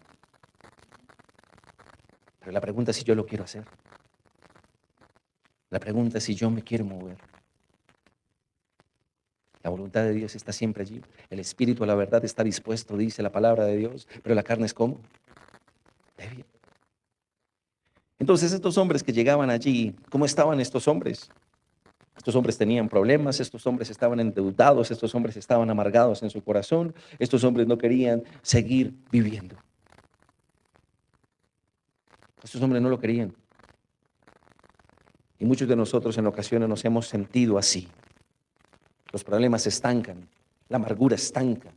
Pero la pregunta es si yo lo quiero hacer. La pregunta es si yo me quiero mover. La voluntad de Dios está siempre allí. El espíritu a la verdad está dispuesto, dice la palabra de Dios, pero la carne es como débil. Entonces estos hombres que llegaban allí, ¿cómo estaban estos hombres? Estos hombres tenían problemas, estos hombres estaban endeudados, estos hombres estaban amargados en su corazón, estos hombres no querían seguir viviendo. Estos hombres no lo querían. Y muchos de nosotros en ocasiones nos hemos sentido así. Los problemas se estancan, la amargura estanca,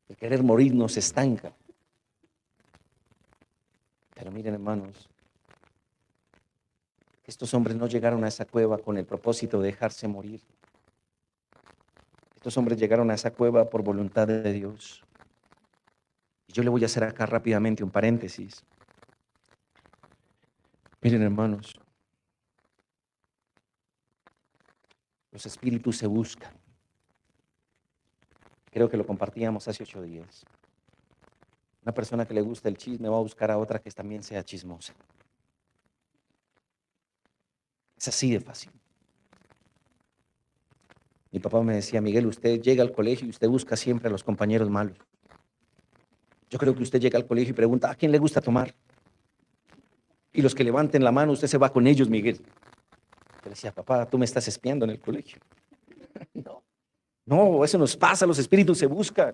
el querer morir nos estanca. Pero miren, hermanos, estos hombres no llegaron a esa cueva con el propósito de dejarse morir. Estos hombres llegaron a esa cueva por voluntad de Dios. Y yo le voy a hacer acá rápidamente un paréntesis. Miren, hermanos, los espíritus se buscan. Creo que lo compartíamos hace 8 días. Una persona que le gusta el chisme va a buscar a otra que también sea chismosa. Es así de fácil. Mi papá me decía, Miguel, usted llega al colegio y usted busca siempre a los compañeros malos. Yo creo que usted llega al colegio y pregunta, ¿a quién le gusta tomar? Y los que levanten la mano, usted se va con ellos, Miguel. Yo le decía, papá, tú me estás espiando en el colegio. No, eso nos pasa, los espíritus se buscan.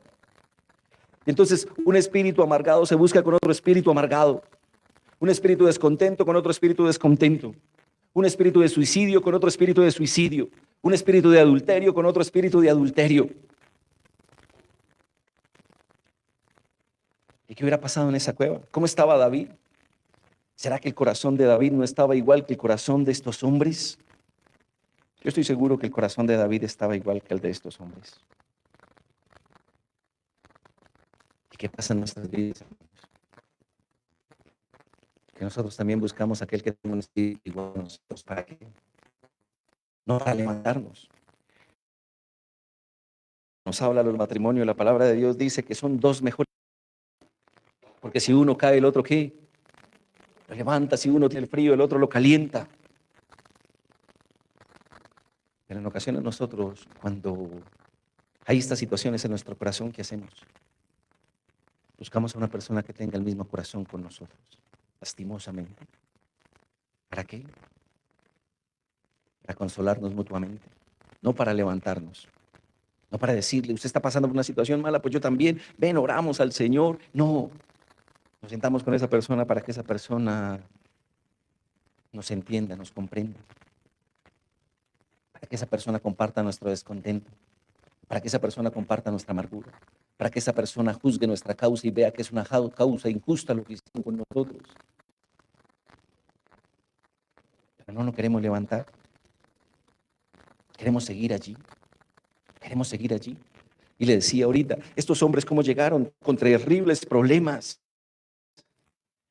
Y entonces un espíritu amargado se busca con otro espíritu amargado. Un espíritu descontento con otro espíritu descontento. Un espíritu de suicidio con otro espíritu de suicidio. Un espíritu de adulterio con otro espíritu de adulterio. ¿Y qué hubiera pasado en esa cueva? ¿Cómo estaba David? ¿Será que el corazón de David no estaba igual que el corazón de estos hombres? Yo estoy seguro que el corazón de David estaba igual que el de estos hombres. ¿Y qué pasa en nuestras vidas? Que nosotros también buscamos aquel que tenga un espíritu igual a nosotros. ¿Para qué? No para levantarnos. Nos habla los matrimonios, la palabra de Dios dice que son dos mejores. Porque si uno cae, el otro ¿qué? Lo levanta. Si uno tiene el frío, el otro lo calienta. Pero en ocasiones nosotros, cuando hay estas situaciones en nuestro corazón, ¿qué hacemos? Buscamos a una persona que tenga el mismo corazón con nosotros, lastimosamente. ¿Para qué? Para consolarnos mutuamente, no para levantarnos, no para decirle, usted está pasando por una situación mala, pues yo también, ven, oramos al Señor. No, nos sentamos con esa persona para que esa persona nos entienda, nos comprenda, para que esa persona comparta nuestro descontento, para que esa persona comparta nuestra amargura, para que esa persona juzgue nuestra causa y vea que es una causa injusta lo que hicieron con nosotros. Pero no nos queremos levantar. Queremos seguir allí. Queremos seguir allí. Y le decía ahorita, estos hombres cómo llegaron con terribles problemas.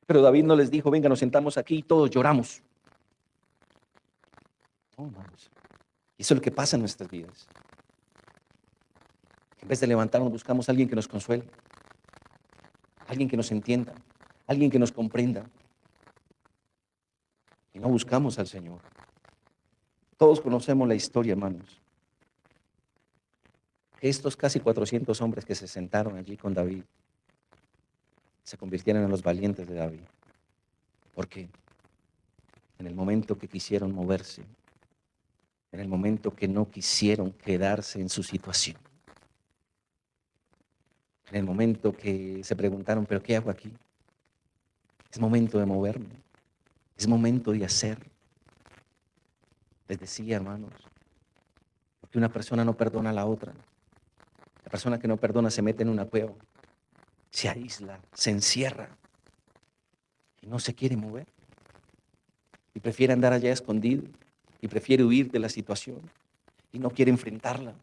Pero David no les dijo, venga, nos sentamos aquí y todos lloramos. No, hermanos. Y eso es lo que pasa en nuestras vidas. En vez de levantarnos, buscamos a alguien que nos consuele, alguien que nos entienda, alguien que nos comprenda. Y no buscamos al Señor. Todos conocemos la historia, hermanos. Estos casi 400 hombres que se sentaron allí con David se convirtieron en los valientes de David. ¿Por qué? En el momento que quisieron moverse, en el momento que no quisieron quedarse en su situación, en el momento que se preguntaron, ¿pero qué hago aquí? Es momento de moverme, es momento de hacer. Les decía, hermanos, porque una persona no perdona a la otra. La persona que no perdona se mete en una cueva, se aísla, se encierra y no se quiere mover. Y prefiere andar allá escondido y prefiere huir de la situación y no quiere enfrentarla.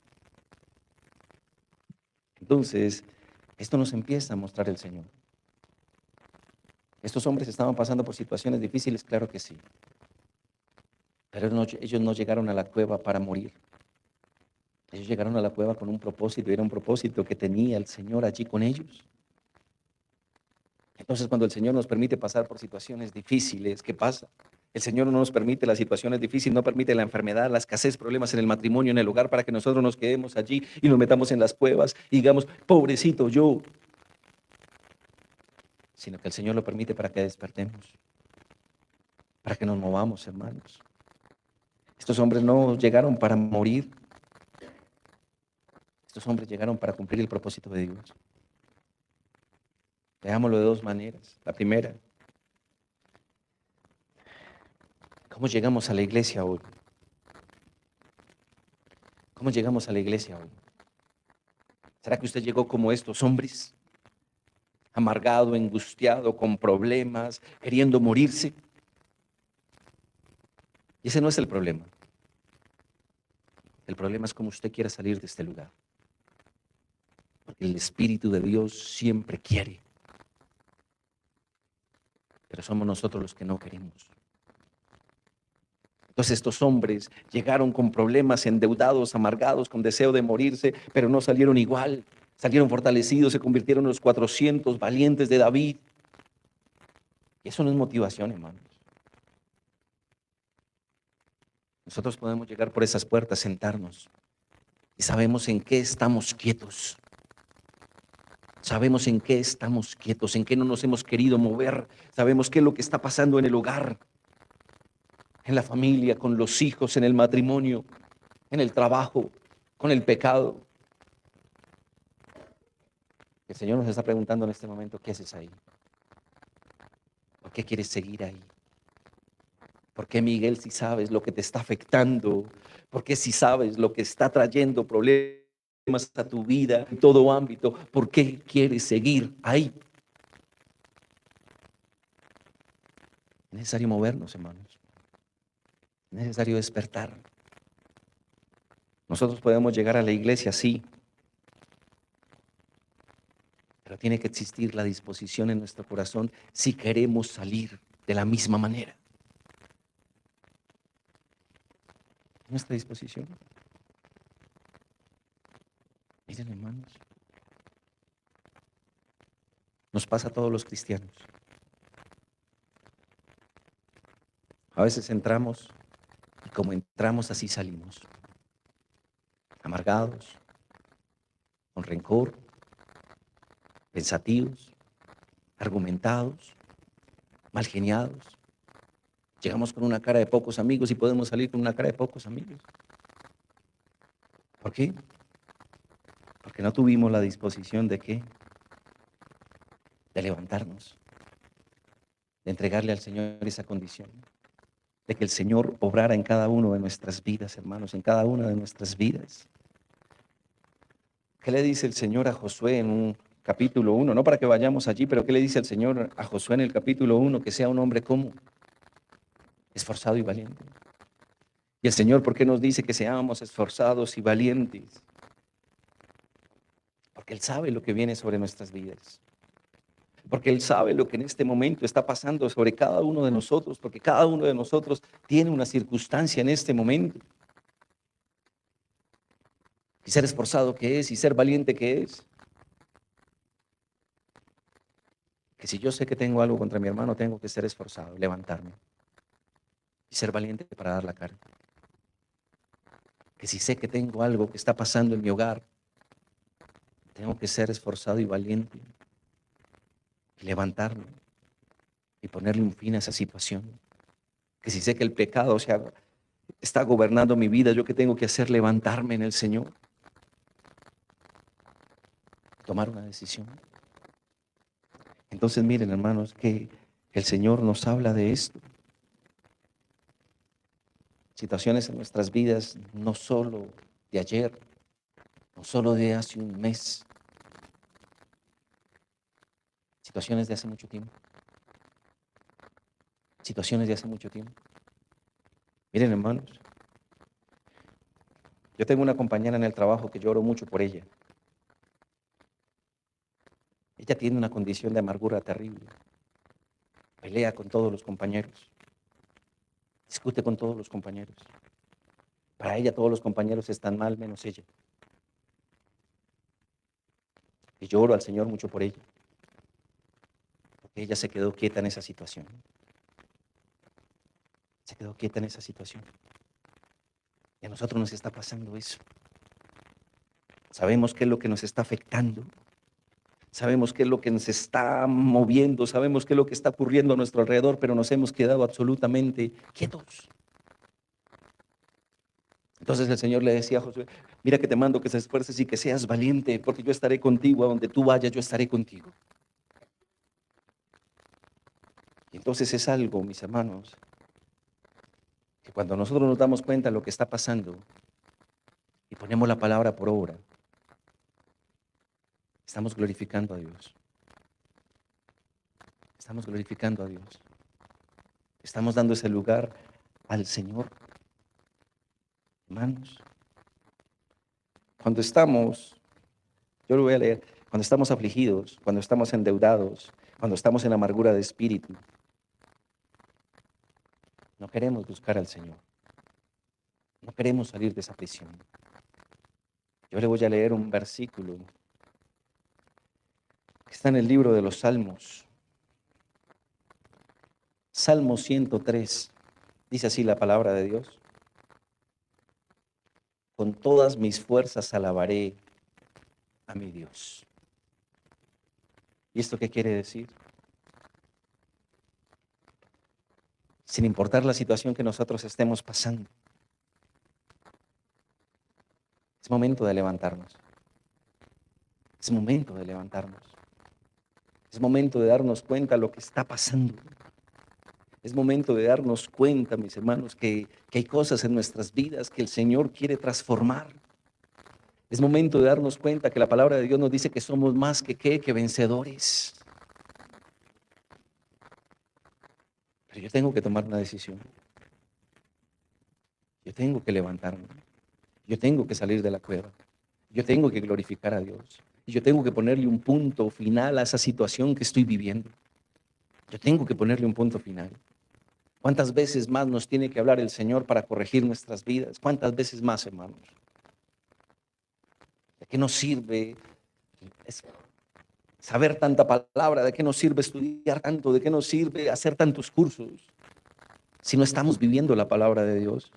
Entonces, esto nos empieza a mostrar el Señor. Estos hombres estaban pasando por situaciones difíciles, claro que sí. Pero ellos no llegaron a la cueva para morir. Ellos llegaron a la cueva con un propósito, y era un propósito que tenía el Señor allí con ellos. Entonces, cuando el Señor nos permite pasar por situaciones difíciles, ¿qué pasa? El Señor no nos permite las situaciones difíciles, no permite la enfermedad, la escasez, problemas en el matrimonio, en el hogar, para que nosotros nos quedemos allí y nos metamos en las cuevas y digamos, pobrecito yo. Sino que el Señor lo permite para que despertemos, para que nos movamos, hermanos. Estos hombres no llegaron para morir. Estos hombres llegaron para cumplir el propósito de Dios. Veámoslo de dos maneras. La primera, ¿cómo llegamos a la iglesia hoy? ¿Cómo llegamos a la iglesia hoy? ¿Será que usted llegó como estos hombres? Amargado, angustiado, con problemas, queriendo morirse. Y ese no es el problema. El problema es cómo usted quiere salir de este lugar. Porque el Espíritu de Dios siempre quiere. Pero somos nosotros los que no queremos. Entonces estos hombres llegaron con problemas, endeudados, amargados, con deseo de morirse, pero no salieron igual. Salieron fortalecidos, se convirtieron en los 400 valientes de David. Y eso no es motivación, hermanos. Nosotros podemos llegar por esas puertas, sentarnos y sabemos en qué estamos quietos. Sabemos en qué estamos quietos, en qué no nos hemos querido mover. Sabemos qué es lo que está pasando en el hogar, en la familia, con los hijos, en el matrimonio, en el trabajo, con el pecado. El Señor nos está preguntando en este momento, ¿qué haces ahí? ¿Por qué quieres seguir ahí? ¿Por qué, Miguel, si sabes lo que te está afectando? ¿Por qué si sabes lo que está trayendo problemas a tu vida en todo ámbito? ¿Por qué quieres seguir ahí? Es necesario movernos, hermanos. Es necesario despertar. Nosotros podemos llegar a la iglesia, sí, pero tiene que existir la disposición en nuestro corazón si queremos salir de la misma manera. Nuestra disposición. Miren, hermanos, nos pasa a todos los cristianos. A veces entramos y como entramos así salimos. Amargados, con rencor, pensativos, argumentados, mal geniados. Llegamos con una cara de pocos amigos y podemos salir con una cara de pocos amigos. ¿Por qué? Porque no tuvimos la disposición de ¿qué? De levantarnos, de entregarle al Señor esa condición, de que el Señor obrara en cada uno de nuestras vidas, hermanos, en cada una de nuestras vidas. ¿Qué le dice el Señor a Josué en un capítulo 1? No para que vayamos allí, pero ¿qué le dice el Señor a Josué en el capítulo 1? Que sea un hombre como esforzado y valiente. Y el Señor, ¿por qué nos dice que seamos esforzados y valientes? Porque Él sabe lo que viene sobre nuestras vidas. Porque Él sabe lo que en este momento está pasando sobre cada uno de nosotros, porque cada uno de nosotros tiene una circunstancia en este momento. ¿Y ser esforzado qué es? ¿Y ser valiente qué es? Que si yo sé que tengo algo contra mi hermano, tengo que ser esforzado, levantarme y ser valiente para dar la cara. Que si sé que tengo algo que está pasando en mi hogar, tengo que ser esforzado y valiente y levantarme y ponerle un fin a esa situación. Que si sé que el pecado, está gobernando mi vida, ¿yo qué tengo que hacer? Levantarme en el Señor, tomar una decisión. Entonces miren, hermanos, que el Señor nos habla de esto. Situaciones en nuestras vidas, no solo de ayer, no solo de hace un mes, situaciones de hace mucho tiempo, situaciones de hace mucho tiempo. Miren, hermanos, yo tengo una compañera en el trabajo que lloro mucho por ella. Ella tiene una condición de amargura terrible. Pelea con todos los compañeros, discute con todos los compañeros. Para ella todos los compañeros están mal menos ella. Y lloro al Señor mucho por ella, porque ella se quedó quieta en esa situación. Se quedó quieta en esa situación. Y a nosotros nos está pasando eso. Sabemos qué es lo que nos está afectando. Sabemos qué es lo que nos está moviendo. Sabemos qué es lo que está ocurriendo a nuestro alrededor, pero nos hemos quedado absolutamente quietos. Entonces el Señor le decía a Josué, mira que te mando que te esfuerces y que seas valiente, porque yo estaré contigo. A donde tú vayas, yo estaré contigo. Y entonces es algo, mis hermanos, que cuando nosotros nos damos cuenta de lo que está pasando y ponemos la palabra por obra, estamos glorificando a Dios. Estamos glorificando a Dios. Estamos dando ese lugar al Señor. Hermanos, cuando estamos, yo lo voy a leer, cuando estamos afligidos, cuando estamos endeudados, cuando estamos en amargura de espíritu, no queremos buscar al Señor. No queremos salir de esa prisión. Yo le voy a leer un versículo que está en el libro de los Salmos. Salmo 103. Dice así la palabra de Dios. Con todas mis fuerzas alabaré a mi Dios. ¿Y esto qué quiere decir? Sin importar la situación que nosotros estemos pasando, es momento de levantarnos. Es momento de levantarnos. Es momento de darnos cuenta de lo que está pasando. Es momento de darnos cuenta, mis hermanos, que hay cosas en nuestras vidas que el Señor quiere transformar. Es momento de darnos cuenta que la palabra de Dios nos dice que somos más que vencedores. Pero yo tengo que tomar una decisión. Yo tengo que levantarme. Yo tengo que salir de la cueva. Yo tengo que glorificar a Dios. Y yo tengo que ponerle un punto final a esa situación que estoy viviendo. Yo tengo que ponerle un punto final. ¿Cuántas veces más nos tiene que hablar el Señor para corregir nuestras vidas? ¿Cuántas veces más, hermanos? ¿De qué nos sirve saber tanta palabra? ¿De qué nos sirve estudiar tanto? ¿De qué nos sirve hacer tantos cursos si no estamos viviendo la palabra de Dios?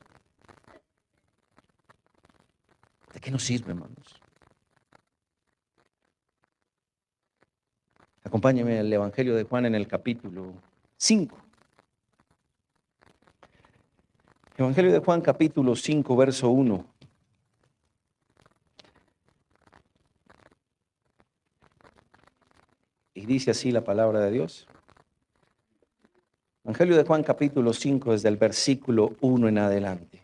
¿De qué nos sirve, hermanos? Acompáñenme al Evangelio de Juan en el capítulo 5. Evangelio de Juan, capítulo 5, verso 1. Y dice así la palabra de Dios. Evangelio de Juan, capítulo 5, desde el versículo 1 en adelante.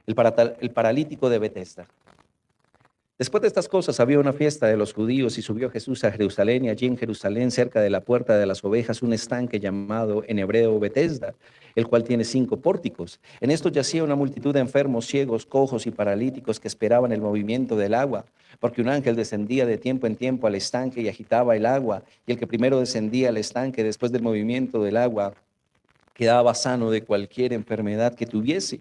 El paralítico de Betesda. Después de estas cosas había una fiesta de los judíos y subió Jesús a Jerusalén, y allí en Jerusalén, cerca de la puerta de las ovejas, un estanque llamado en hebreo Betesda, el cual tiene 5 pórticos. En esto yacía una multitud de enfermos, ciegos, cojos y paralíticos que esperaban el movimiento del agua, porque un ángel descendía de tiempo en tiempo al estanque y agitaba el agua, y el que primero descendía al estanque después del movimiento del agua quedaba sano de cualquier enfermedad que tuviese.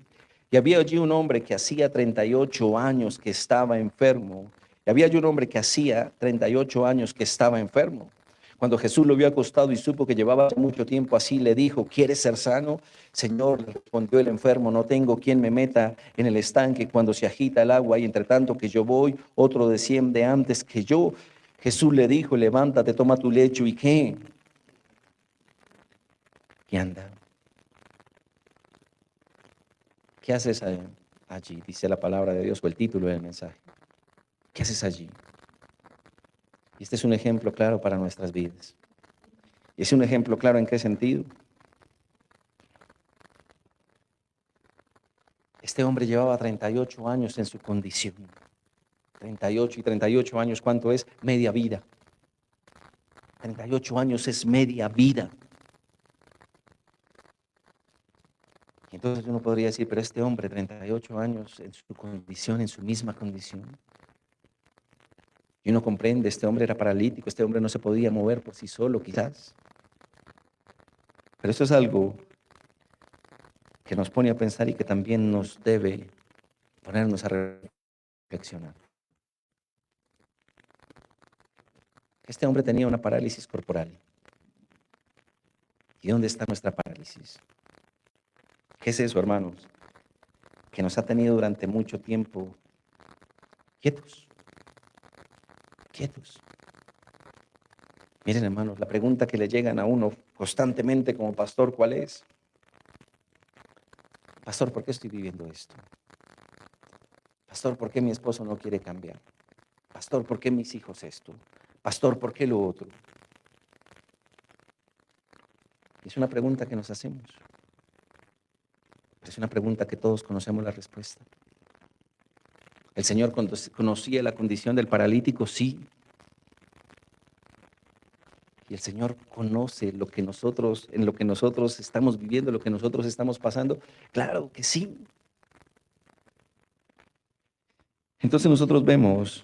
Y había allí un hombre que hacía 38 años que estaba enfermo. Y había allí un hombre que hacía 38 años que estaba enfermo. Cuando Jesús lo vio acostado y supo que llevaba mucho tiempo así, le dijo, ¿quieres ser sano? Señor, le respondió el enfermo, no tengo quien me meta en el estanque cuando se agita el agua y entre tanto que yo voy, otro desciende antes que yo. Jesús le dijo, levántate, toma tu lecho y ¿qué? Y anda. ¿Qué haces allí? Dice la palabra de Dios o el título del mensaje. ¿Qué haces allí? Y este es un ejemplo claro para nuestras vidas. ¿Y es un ejemplo claro en qué sentido? Este hombre llevaba 38 años en su condición. 38 y 38 años, ¿cuánto es? Media vida. 38 años es media vida. Y entonces uno podría decir, pero este hombre, 38 años en su condición, en su misma condición. Y uno comprende, este hombre era paralítico, este hombre no se podía mover por sí solo, quizás. Pero eso es algo que nos pone a pensar y que también nos debe ponernos a reflexionar. Este hombre tenía una parálisis corporal. ¿Y dónde está nuestra parálisis? ¿Qué es eso, hermanos? Que nos ha tenido durante mucho tiempo quietos, quietos. Miren, hermanos, la pregunta que le llegan a uno constantemente como pastor, ¿cuál es? Pastor, ¿por qué estoy viviendo esto? Pastor, ¿por qué mi esposo no quiere cambiar? Pastor, ¿por qué mis hijos esto? Pastor, ¿por qué lo otro? Es una pregunta que nos hacemos. Es una pregunta que todos conocemos la respuesta. ¿El Señor conocía la condición del paralítico? Sí. Y el Señor conoce lo que nosotros, en lo que nosotros estamos viviendo, lo que nosotros estamos pasando. Claro que sí. Entonces nosotros veámoslo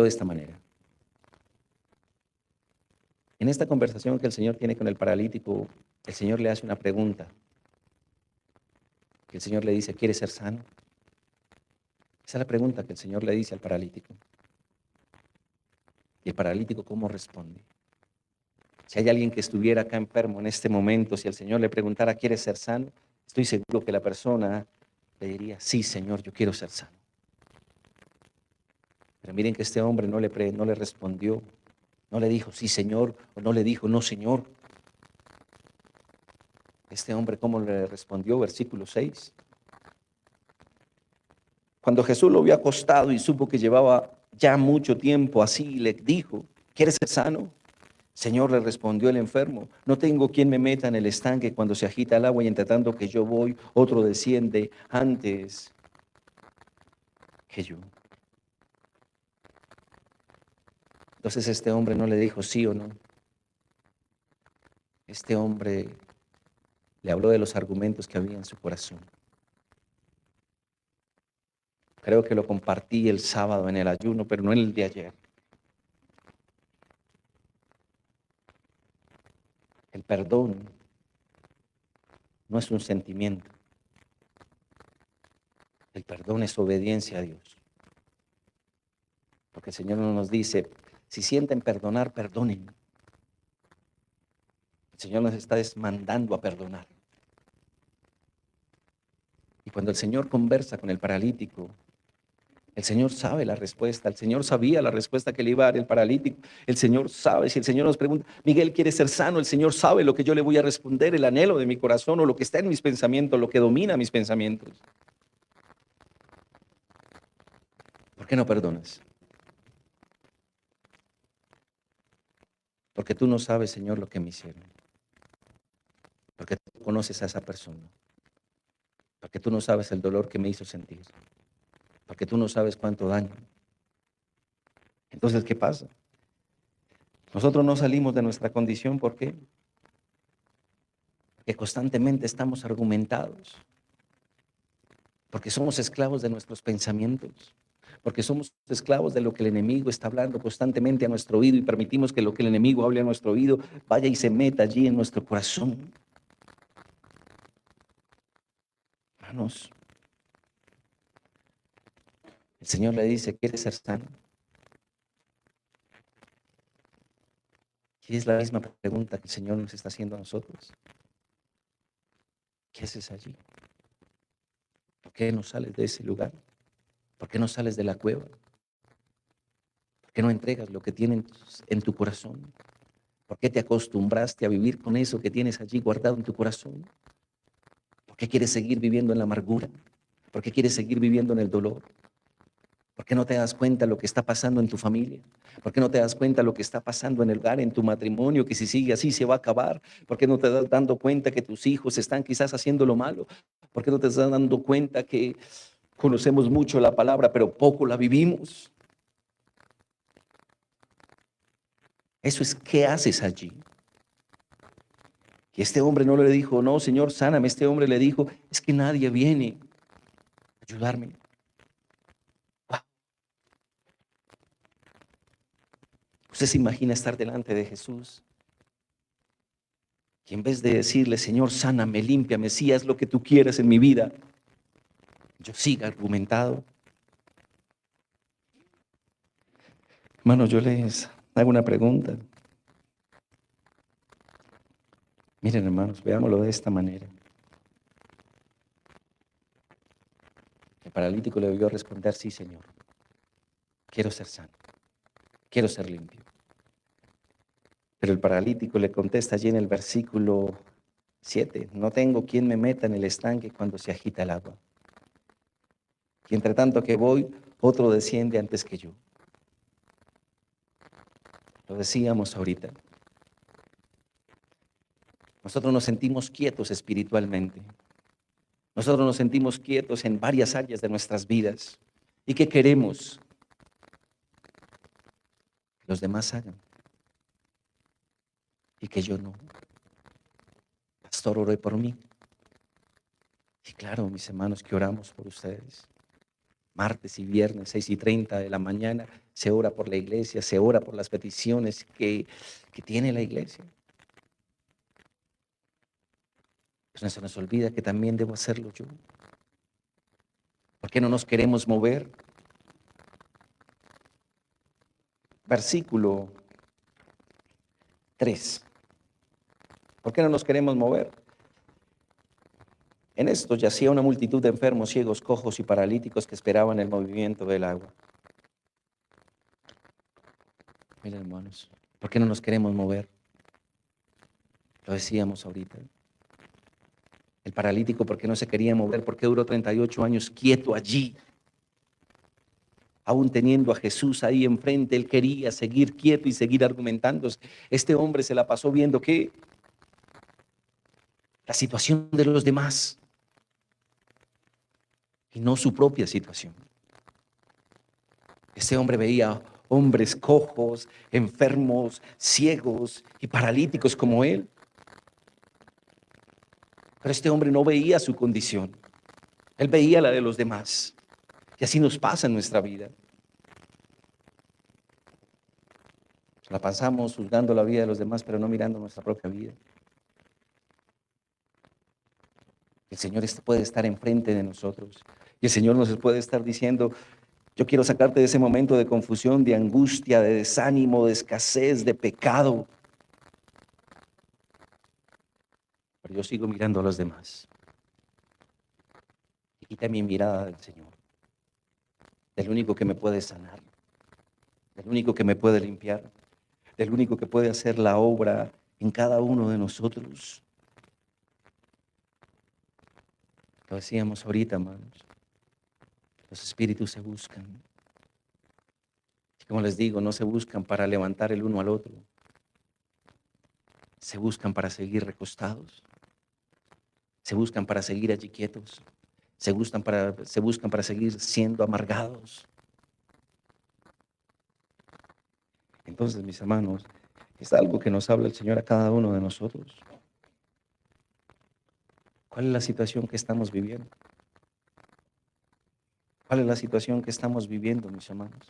de esta manera. En esta conversación que el Señor tiene con el paralítico, el Señor le hace una pregunta. El Señor le dice, ¿quieres ser sano? Esa es la pregunta que el Señor le dice al paralítico. Y el paralítico, ¿cómo responde? Si hay alguien que estuviera acá enfermo en este momento, si el Señor le preguntara, ¿quieres ser sano? Estoy seguro que la persona le diría, sí, Señor, yo quiero ser sano. Pero miren que este hombre no le respondió, no le dijo, sí, Señor, o no le dijo, no, Señor. Este hombre, ¿cómo le respondió? Versículo 6. Cuando Jesús lo vio acostado y supo que llevaba ya mucho tiempo así, le dijo, ¿quieres ser sano? Señor, le respondió el enfermo, no tengo quien me meta en el estanque cuando se agita el agua y entre tanto que yo voy, otro desciende antes que yo. Entonces este hombre no le dijo sí o no. Este hombre le habló de los argumentos que había en su corazón. Creo que lo compartí el sábado en el ayuno, pero no en el de ayer. El perdón no es un sentimiento. El perdón es obediencia a Dios. Porque el Señor nos dice, si sienten perdonar, perdonen. El Señor nos está mandando a perdonar. Y cuando el Señor conversa con el paralítico, el Señor sabe la respuesta. El Señor sabía la respuesta que le iba a dar el paralítico. El Señor sabe. Si el Señor nos pregunta, Miguel quiere ser sano, el Señor sabe lo que yo le voy a responder, el anhelo de mi corazón o lo que está en mis pensamientos, lo que domina mis pensamientos. ¿Por qué no perdonas? Porque tú no sabes, Señor, lo que me hicieron. Porque tú conoces a esa persona. Porque tú no sabes el dolor que me hizo sentir. Porque tú no sabes cuánto daño. Entonces, ¿qué pasa? Nosotros no salimos de nuestra condición, ¿por qué? Porque constantemente estamos argumentados. Porque somos esclavos de nuestros pensamientos. Porque somos esclavos de lo que el enemigo está hablando constantemente a nuestro oído y permitimos que lo que el enemigo hable a nuestro oído vaya y se meta allí en nuestro corazón. Hermanos, el Señor le dice, ¿quieres ser sano? Y es la misma pregunta que el Señor nos está haciendo a nosotros. ¿Qué haces allí? ¿Por qué no sales de ese lugar? ¿Por qué no sales de la cueva? ¿Por qué no entregas lo que tienes en tu corazón? ¿Por qué te acostumbraste a vivir con eso que tienes allí guardado en tu corazón? ¿Por qué quieres seguir viviendo en la amargura? ¿Por qué quieres seguir viviendo en el dolor? ¿Por qué no te das cuenta lo que está pasando en tu familia? ¿Por qué no te das cuenta lo que está pasando en el hogar, en tu matrimonio, que si sigue así se va a acabar? ¿Por qué no te das dando cuenta que tus hijos están quizás haciendo lo malo? ¿Por qué no te estás dando cuenta que conocemos mucho la palabra, pero poco la vivimos? Eso es, ¿qué haces allí? Y este hombre no le dijo, no, Señor, sáname. Este hombre le dijo, es que nadie viene a ayudarme. Wow. Usted se imagina estar delante de Jesús y en vez de decirle, Señor, sáname, límpiame, si haz lo que tú quieras en mi vida, yo siga argumentado. Hermanos, yo les hago una pregunta. Miren, hermanos, veámoslo de esta manera. El paralítico le debió responder, sí, Señor, quiero ser sano, quiero ser limpio. Pero el paralítico le contesta allí en el versículo 7, no tengo quien me meta en el estanque cuando se agita el agua. Y entre tanto que voy, otro desciende antes que yo. Lo decíamos ahorita. Nosotros nos sentimos quietos espiritualmente. Nosotros nos sentimos quietos en varias áreas de nuestras vidas. ¿Y qué queremos? Que los demás hagan. Y que yo no. Pastor, oré por mí. Y claro, mis hermanos, que oramos por ustedes. Martes y viernes, 6:30 de la mañana, se ora por la iglesia, se ora por las peticiones que tiene la iglesia. Pero no se nos olvida que también debo hacerlo yo. ¿Por qué no nos queremos mover? Versículo 3. ¿Por qué no nos queremos mover? En esto yacía una multitud de enfermos, ciegos, cojos y paralíticos que esperaban el movimiento del agua. Miren, hermanos, ¿por qué no nos queremos mover? Lo decíamos ahorita. El paralítico, ¿por qué no se quería mover? ¿Por qué duró 38 años quieto allí? Aún teniendo a Jesús ahí enfrente, él quería seguir quieto y seguir argumentando. Este hombre se la pasó viendo que la situación de los demás y no su propia situación. Este hombre veía hombres cojos, enfermos, ciegos y paralíticos como él. Pero este hombre no veía su condición. Él veía la de los demás. Y así nos pasa en nuestra vida. La pasamos juzgando la vida de los demás, pero no mirando nuestra propia vida. El Señor puede estar enfrente de nosotros. Y el Señor nos puede estar diciendo, yo quiero sacarte de ese momento de confusión, de angustia, de desánimo, de escasez, de pecado. Pero yo sigo mirando a los demás. Y quita mi mirada del Señor, del único que me puede sanar, del único que me puede limpiar, del único que puede hacer la obra en cada uno de nosotros. Lo decíamos ahorita, hermanos. Los espíritus se buscan. Y como les digo, no se buscan para levantar el uno al otro. Se buscan para seguir recostados. Se buscan para seguir allí quietos. Se buscan para seguir siendo amargados. Entonces, mis hermanos, es algo que nos habla el Señor a cada uno de nosotros. ¿Cuál es la situación que estamos viviendo? ¿Cuál es la situación que estamos viviendo, mis hermanos?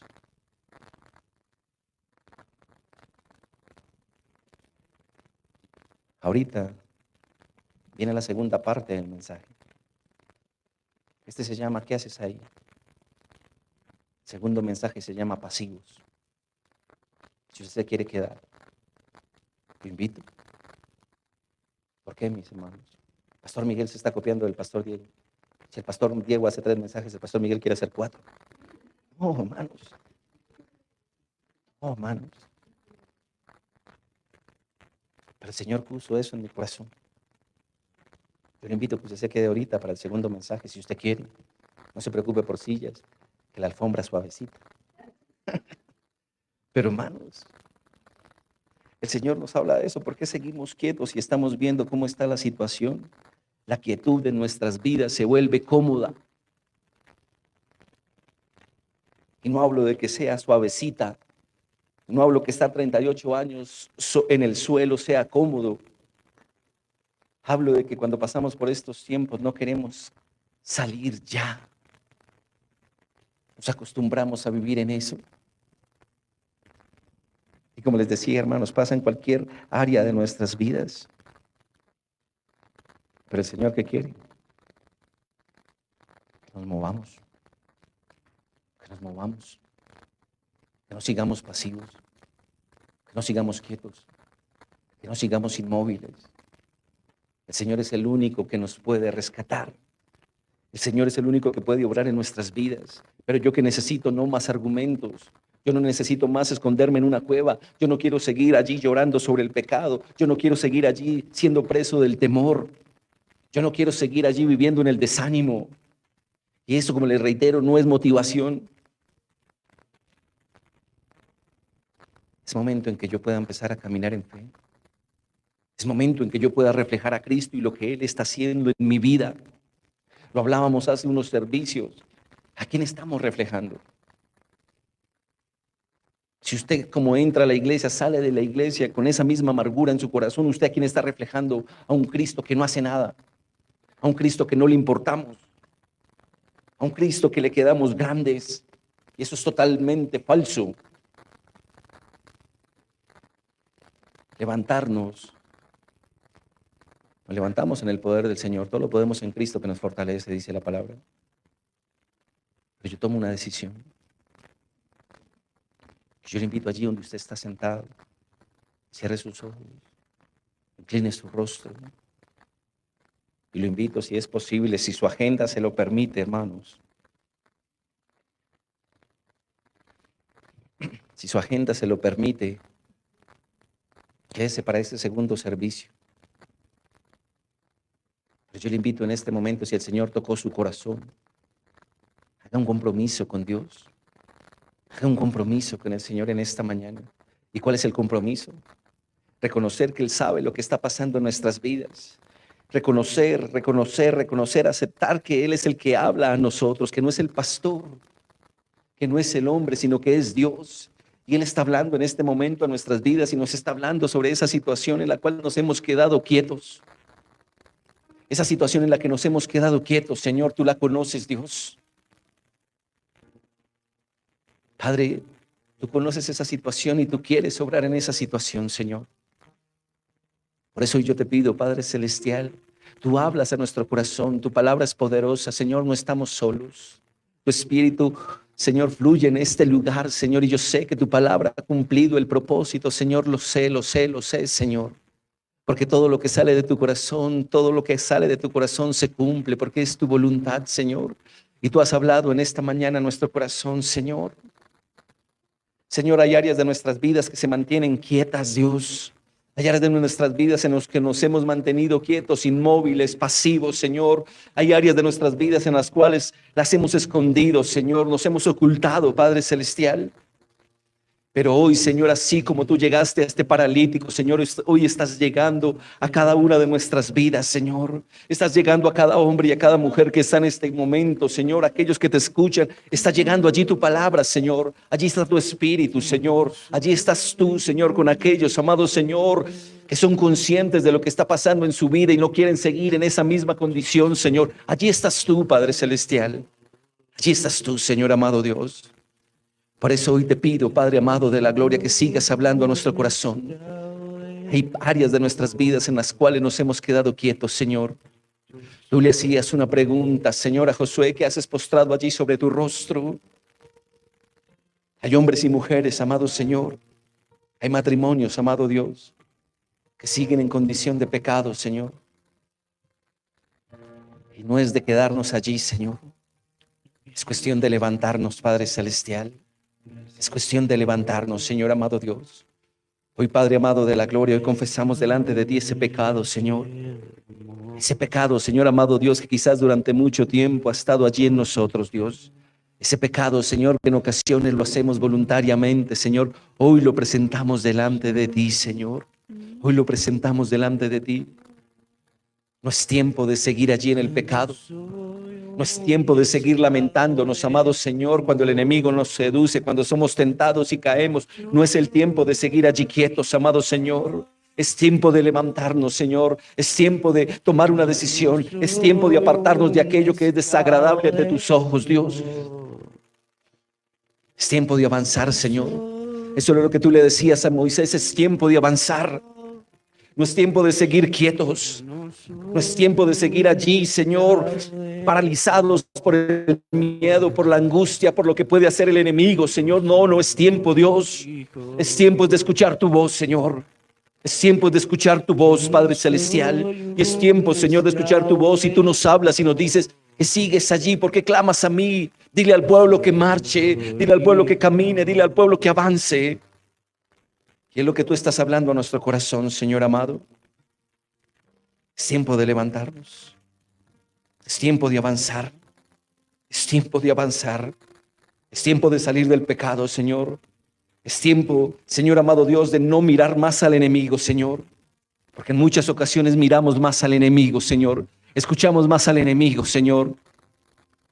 Ahorita viene la segunda parte del mensaje. Este se llama ¿qué haces ahí? El segundo mensaje se llama pasivos. Si usted se quiere quedar, lo invito. ¿Por qué, mis hermanos? El pastor Miguel se está copiando del pastor Diego. Si el pastor Diego hace 3 mensajes, el pastor Miguel quiere hacer 4. No, hermanos. No, hermanos. Pero el Señor puso eso en mi corazón. Yo le invito a que usted se quede ahorita para el segundo mensaje, si usted quiere. No se preocupe por sillas, que la alfombra es suavecita. Pero hermanos, el Señor nos habla de eso. ¿Por qué seguimos quietos y estamos viendo cómo está la situación? La quietud de nuestras vidas se vuelve cómoda. Y no hablo de que sea suavecita. No hablo que estar 38 años en el suelo sea cómodo. Hablo de que cuando pasamos por estos tiempos no queremos salir ya. Nos acostumbramos a vivir en eso. Y como les decía, hermanos, pasa en cualquier área de nuestras vidas. Pero el Señor, ¿qué quiere? Que nos movamos. Que nos movamos. Que no sigamos pasivos. Que no sigamos quietos. Que no sigamos inmóviles. El Señor es el único que nos puede rescatar. El Señor es el único que puede obrar en nuestras vidas. Pero yo que necesito no más argumentos. Yo no necesito más esconderme en una cueva. Yo no quiero seguir allí llorando sobre el pecado. Yo no quiero seguir allí siendo preso del temor. Yo no quiero seguir allí viviendo en el desánimo. Y eso, como les reitero, no es motivación. Es momento en que yo pueda empezar a caminar en fe. Es momento en que yo pueda reflejar a Cristo y lo que Él está haciendo en mi vida. Lo hablábamos hace unos servicios. ¿A quién estamos reflejando? Si usted, como entra a la iglesia, sale de la iglesia con esa misma amargura en su corazón, ¿usted a quién está reflejando? A un Cristo que no hace nada, a un Cristo que no le importamos, a un Cristo que le quedamos grandes. Y eso es totalmente falso. Levantarnos. Nos levantamos en el poder del Señor. Todo lo podemos en Cristo que nos fortalece, dice la palabra. Pero yo tomo una decisión. Yo le invito allí donde usted está sentado. Cierre sus ojos. Incline su rostro. Y lo invito, si es posible, si su agenda se lo permite, hermanos. Si su agenda se lo permite, quédese para este segundo servicio. Pero yo le invito en este momento, si el Señor tocó su corazón, haga un compromiso con Dios. Haga un compromiso con el Señor en esta mañana. ¿Y cuál es el compromiso? Reconocer que Él sabe lo que está pasando en nuestras vidas. Reconocer, aceptar que Él es el que habla a nosotros, que no es el pastor, que no es el hombre, sino que es Dios. Y Él está hablando en este momento a nuestras vidas y nos está hablando sobre esa situación en la cual nos hemos quedado quietos. Esa situación en la que nos hemos quedado quietos, Señor, tú la conoces, Dios. Padre, tú conoces esa situación y tú quieres obrar en esa situación, Señor. Por eso yo te pido, Padre Celestial, tú hablas a nuestro corazón, tu palabra es poderosa, Señor, no estamos solos. Tu Espíritu, Señor, fluye en este lugar, Señor, y yo sé que tu palabra ha cumplido el propósito, Señor, lo sé, Señor. Porque todo lo que sale de tu corazón, todo lo que sale de tu corazón se cumple, porque es tu voluntad, Señor. Y tú has hablado en esta mañana a nuestro corazón, Señor. Señor, hay áreas de nuestras vidas que se mantienen quietas, Dios. Hay áreas de nuestras vidas en las que nos hemos mantenido quietos, inmóviles, pasivos, Señor. Hay áreas de nuestras vidas en las cuales las hemos escondido, Señor. Nos hemos ocultado, Padre Celestial. Pero hoy, Señor, así como tú llegaste a este paralítico, Señor, hoy estás llegando a cada una de nuestras vidas, Señor. Estás llegando a cada hombre y a cada mujer que está en este momento, Señor. Aquellos que te escuchan, está llegando allí tu palabra, Señor. Allí está tu Espíritu, Señor. Allí estás tú, Señor, con aquellos, amados, Señor, que son conscientes de lo que está pasando en su vida y no quieren seguir en esa misma condición, Señor. Allí estás tú, Padre Celestial. Allí estás tú, Señor, amado Dios. Por eso hoy te pido, Padre amado de la gloria, que sigas hablando a nuestro corazón. Hay áreas de nuestras vidas en las cuales nos hemos quedado quietos, Señor. Tú le hacías una pregunta, Señor, a Josué: ¿qué haces postrado allí sobre tu rostro? Hay hombres y mujeres, amado Señor. Hay matrimonios, amado Dios, que siguen en condición de pecado, Señor. Y no es de quedarnos allí, Señor. Es cuestión de levantarnos, Padre Celestial. Es cuestión de levantarnos, Señor amado Dios. Hoy, Padre amado de la gloria, hoy confesamos delante de ti ese pecado, Señor. Ese pecado, Señor amado Dios, que quizás durante mucho tiempo ha estado allí en nosotros, Dios. Ese pecado, Señor, que en ocasiones lo hacemos voluntariamente, Señor. Hoy lo presentamos delante de ti, Señor. Hoy lo presentamos delante de ti. No es tiempo de seguir allí en el pecado. No es tiempo de seguir lamentándonos, amado Señor, cuando el enemigo nos seduce, cuando somos tentados y caemos. No es el tiempo de seguir allí quietos, amado Señor. Es tiempo de levantarnos, Señor. Es tiempo de tomar una decisión. Es tiempo de apartarnos de aquello que es desagradable ante tus ojos, Dios. Es tiempo de avanzar, Señor. Eso es lo que tú le decías a Moisés. Es tiempo de avanzar. No es tiempo de seguir quietos. No es tiempo de seguir allí, Señor, paralizados por el miedo, por la angustia, por lo que puede hacer el enemigo, Señor. No, no es tiempo, Dios. Es tiempo de escuchar tu voz, Señor. Es tiempo de escuchar tu voz, Padre Celestial. Y es tiempo, Señor, de escuchar tu voz. Y tú nos hablas y nos dices que sigues allí porque clamas a mí. Dile al pueblo que marche, dile al pueblo que camine, dile al pueblo que avance. Y es lo que tú estás hablando a nuestro corazón, Señor amado. Es tiempo de levantarnos. Es tiempo de avanzar. Es tiempo de avanzar. Es tiempo de salir del pecado, Señor. Es tiempo, Señor amado Dios, de no mirar más al enemigo, Señor. Porque en muchas ocasiones miramos más al enemigo, Señor. Escuchamos más al enemigo, Señor,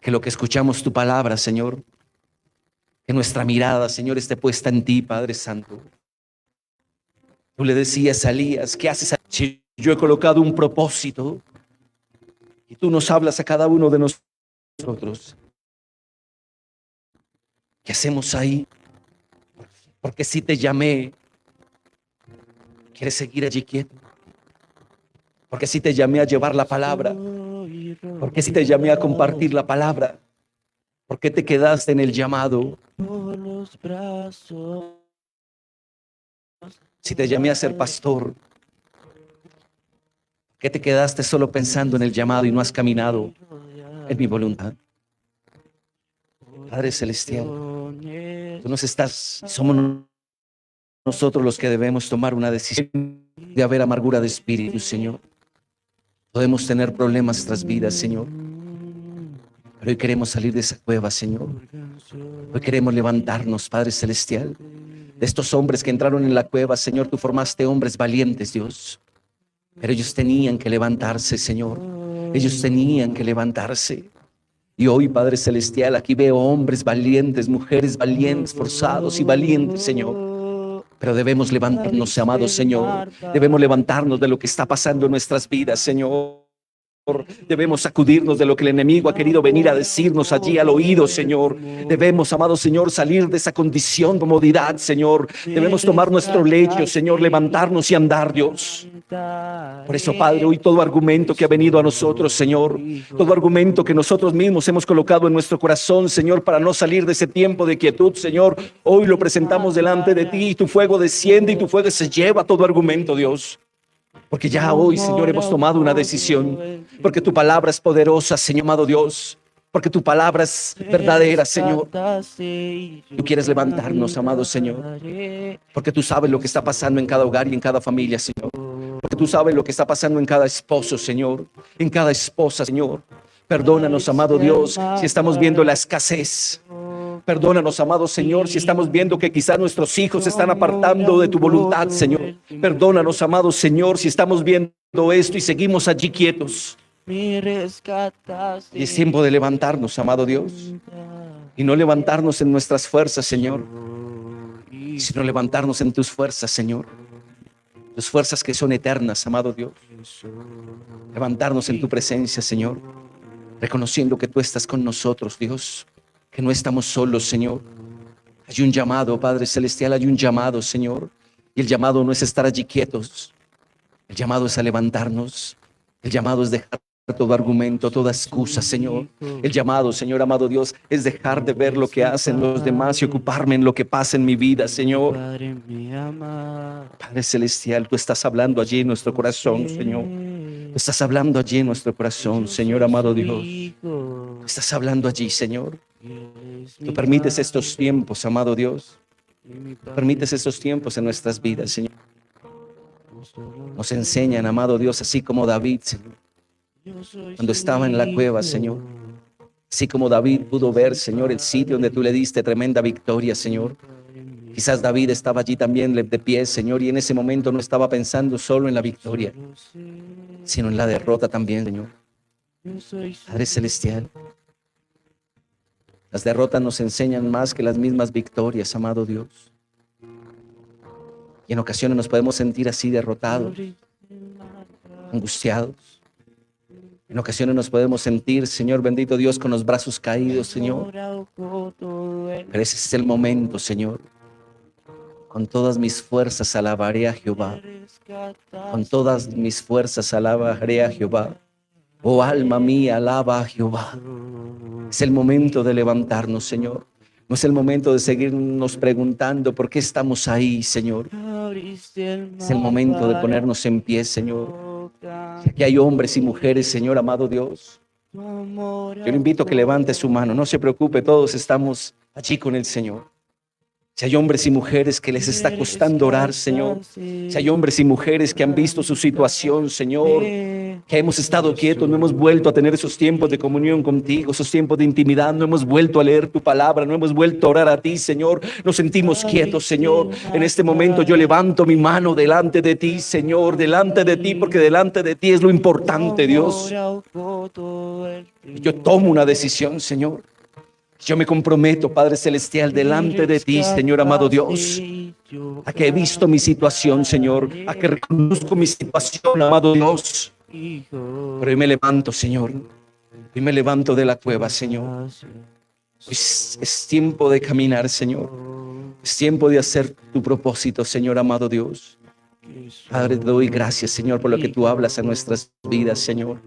que lo que escuchamos tu palabra, Señor. Que nuestra mirada, Señor, esté puesta en ti, Padre Santo. Tú le decías a Elías: ¿qué haces si yo he colocado un propósito? Y tú nos hablas a cada uno de nosotros. ¿Qué hacemos ahí? Porque si te llamé, ¿quieres seguir allí quieto? Porque si te llamé a llevar la palabra, porque si te llamé a compartir la palabra, ¿por qué te quedaste en el llamado? Si te llamé a ser pastor, ¿por qué te quedaste solo pensando en el llamado y no has caminado en mi voluntad? Padre Celestial, tú nos estás, somos nosotros los que debemos tomar una decisión de haber amargura de espíritu, Señor. Podemos tener problemas en nuestras vidas, Señor, pero hoy queremos salir de esa cueva, Señor. Hoy queremos levantarnos, Padre Celestial. De estos hombres que entraron en la cueva, Señor, tú formaste hombres valientes, Dios. Pero ellos tenían que levantarse, Señor. Ellos tenían que levantarse. Y hoy, Padre Celestial, aquí veo hombres valientes, mujeres valientes, forzados y valientes, Señor. Pero debemos levantarnos, amado Señor. Debemos levantarnos de lo que está pasando en nuestras vidas, Señor. Debemos sacudirnos de lo que el enemigo ha querido venir a decirnos allí al oído, Señor. Debemos, amado Señor, salir de esa condición de comodidad, Señor. Debemos tomar nuestro lecho, Señor, levantarnos y andar, Dios. Por eso, Padre, hoy todo argumento que ha venido a nosotros, Señor, todo argumento que nosotros mismos hemos colocado en nuestro corazón, Señor, para no salir de ese tiempo de quietud, Señor, hoy lo presentamos delante de ti y tu fuego desciende y tu fuego se lleva todo argumento, Dios. Porque ya hoy, Señor, hemos tomado una decisión. Porque tu palabra es poderosa, Señor amado Dios. Porque tu palabra es verdadera, Señor. Tú quieres levantarnos, amado Señor. Porque tú sabes lo que está pasando en cada hogar y en cada familia, Señor. Porque tú sabes lo que está pasando en cada esposo, Señor. En cada esposa, Señor. Perdónanos, amado Dios, si estamos viendo la escasez. Perdónanos, amado Señor, si estamos viendo que quizás nuestros hijos se están apartando de tu voluntad, Señor. Perdónanos, amado Señor, si estamos viendo esto y seguimos allí quietos. Y es tiempo de levantarnos, amado Dios. Y no levantarnos en nuestras fuerzas, Señor, sino levantarnos en tus fuerzas, Señor. Tus fuerzas que son eternas, amado Dios. Levantarnos en tu presencia, Señor. Reconociendo que tú estás con nosotros, Dios. Que no estamos solos, Señor. Hay un llamado, Padre Celestial, hay un llamado, Señor. Y el llamado no es estar allí quietos. El llamado es a levantarnos. El llamado es dejar todo argumento, toda excusa, Señor. El llamado, Señor amado Dios, es dejar de ver lo que hacen los demás y ocuparme en lo que pasa en mi vida, Señor. Padre Celestial, tú estás hablando allí en nuestro corazón, Señor. Tú estás hablando allí en nuestro corazón, Señor amado Dios. Tú estás hablando allí, Señor. Tú permites estos tiempos, amado Dios. Permites estos tiempos en nuestras vidas, Señor. Nos enseñan, amado Dios, así como David, Señor, cuando estaba en la cueva, Señor. Así como David pudo ver, Señor, el sitio donde tú le diste tremenda victoria, Señor. Quizás David estaba allí también de pie, Señor, y en ese momento no estaba pensando solo en la victoria, sino en la derrota también, Señor. Padre Celestial, las derrotas nos enseñan más que las mismas victorias, amado Dios. Y en ocasiones nos podemos sentir así derrotados, angustiados. En ocasiones nos podemos sentir, Señor bendito Dios, con los brazos caídos, Señor. Pero ese es el momento, Señor. Con todas mis fuerzas alabaré a Jehová. Con todas mis fuerzas alabaré a Jehová. Oh alma mía, alaba a Jehová. Es el momento de levantarnos, Señor. No es el momento de seguirnos preguntando por qué estamos ahí, Señor. Es el momento de ponernos en pie, Señor. Aquí hay hombres y mujeres, Señor amado Dios. Yo le invito a que levante su mano. No se preocupe, todos estamos allí con el Señor. Si hay hombres y mujeres que les está costando orar, Señor. Si hay hombres y mujeres que han visto su situación, Señor, que hemos estado quietos, no hemos vuelto a tener esos tiempos de comunión contigo, esos tiempos de intimidad, no hemos vuelto a leer tu palabra, no hemos vuelto a orar a ti, Señor. Nos sentimos quietos, Señor. En este momento yo levanto mi mano delante de ti, Señor, delante de ti, porque delante de ti es lo importante, Dios. Yo tomo una decisión, Señor. Yo me comprometo, Padre Celestial, delante de ti, Señor amado Dios, a que he visto mi situación, Señor, a que reconozco mi situación, amado Dios. Pero hoy me levanto, Señor, hoy me levanto de la cueva, Señor. Es tiempo de caminar, Señor. Es tiempo de hacer tu propósito, Señor amado Dios. Padre, te doy gracias, Señor, por lo que tú hablas a nuestras vidas, Señor.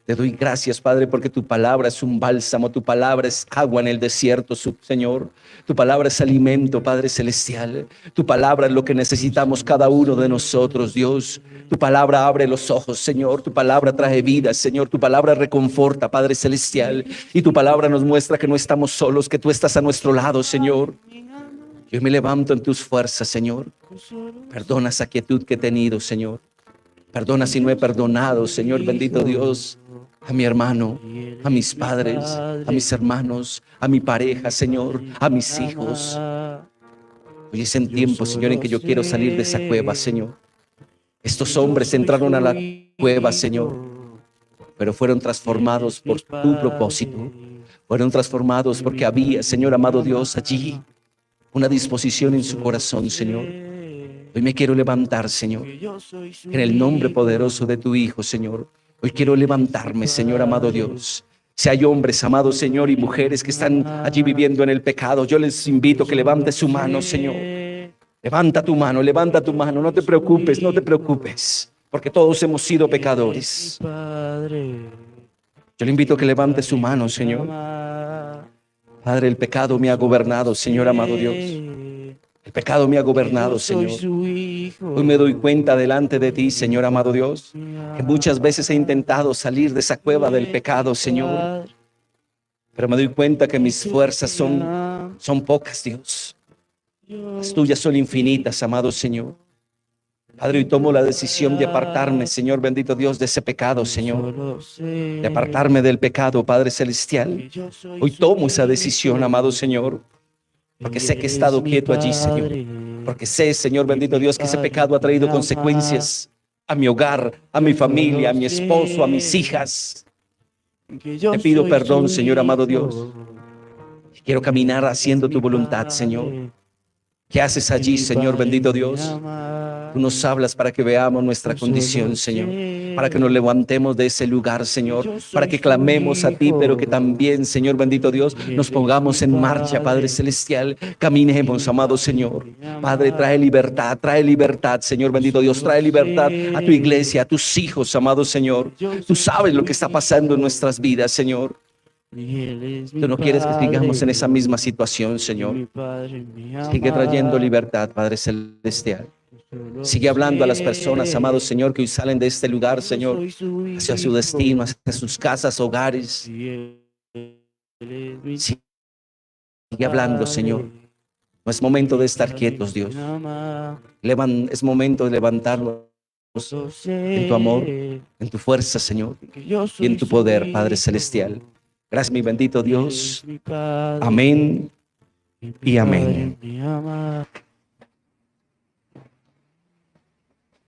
Te doy gracias, Padre, porque tu palabra es un bálsamo, tu palabra es agua en el desierto, Señor. Tu palabra es alimento, Padre Celestial. Tu palabra es lo que necesitamos cada uno de nosotros, Dios. Tu palabra abre los ojos, Señor. Tu palabra trae vida, Señor. Tu palabra reconforta, Padre Celestial. Y tu palabra nos muestra que no estamos solos, que tú estás a nuestro lado, Señor. Yo me levanto en tus fuerzas, Señor. Perdona esa quietud que he tenido, Señor. Perdona si no he perdonado, Señor bendito Dios, a mi hermano, a mis padres, a mis hermanos, a mi pareja, Señor, a mis hijos. Hoy es el tiempo, Señor, en que yo quiero salir de esa cueva, Señor. Estos hombres entraron a la cueva, Señor, pero fueron transformados por tu propósito. Fueron transformados porque había, Señor amado Dios, allí una disposición en su corazón, Señor. Hoy me quiero levantar, Señor, en el nombre poderoso de tu Hijo, Señor. Hoy quiero levantarme, Señor amado Dios. Si hay hombres, amados, Señor, y mujeres que están allí viviendo en el pecado, yo les invito a que levante su mano, Señor. Levanta tu mano, no te preocupes, porque todos hemos sido pecadores. Yo le invito a que levante su mano, Señor. Padre, el pecado me ha gobernado, Señor amado Dios. El pecado me ha gobernado, Señor. Hoy me doy cuenta delante de ti, Señor amado Dios, que muchas veces he intentado salir de esa cueva del pecado, Señor. Pero me doy cuenta que mis fuerzas son pocas, Dios. Las tuyas son infinitas, amado Señor. Padre, hoy tomo la decisión de apartarme, Señor bendito Dios, de ese pecado, Señor. De apartarme del pecado, Padre Celestial. Hoy tomo esa decisión, amado Señor. Porque sé que he estado quieto allí, Señor. Porque sé, Señor bendito Dios, que ese pecado ha traído consecuencias a mi hogar, a mi familia, a mi esposo, a mis hijas. Te pido perdón, Señor amado Dios. Quiero caminar haciendo tu voluntad, Señor. ¿Qué haces allí, Señor bendito Dios? Tú nos hablas para que veamos nuestra condición, Señor. para que nos levantemos de ese lugar, Señor, para que clamemos a ti, pero que también, Señor bendito Dios, nos pongamos en marcha, Padre Celestial, caminemos, amado Señor. Padre, trae libertad, Señor bendito Dios, trae libertad a tu iglesia, a tus hijos, amado Señor. Tú sabes lo que está pasando en nuestras vidas, Señor. Tú no quieres que sigamos en esa misma situación, Señor. Sigue trayendo libertad, Padre Celestial. Sigue hablando a las personas, amado Señor, que hoy salen de este lugar, Señor, hacia su destino, hacia sus casas, hogares. Sigue hablando, Señor. No es momento de estar quietos, Dios. Es momento de levantarnos en tu amor, en tu fuerza, Señor, y en tu poder, Padre Celestial. Gracias, mi bendito Dios. Amén y amén.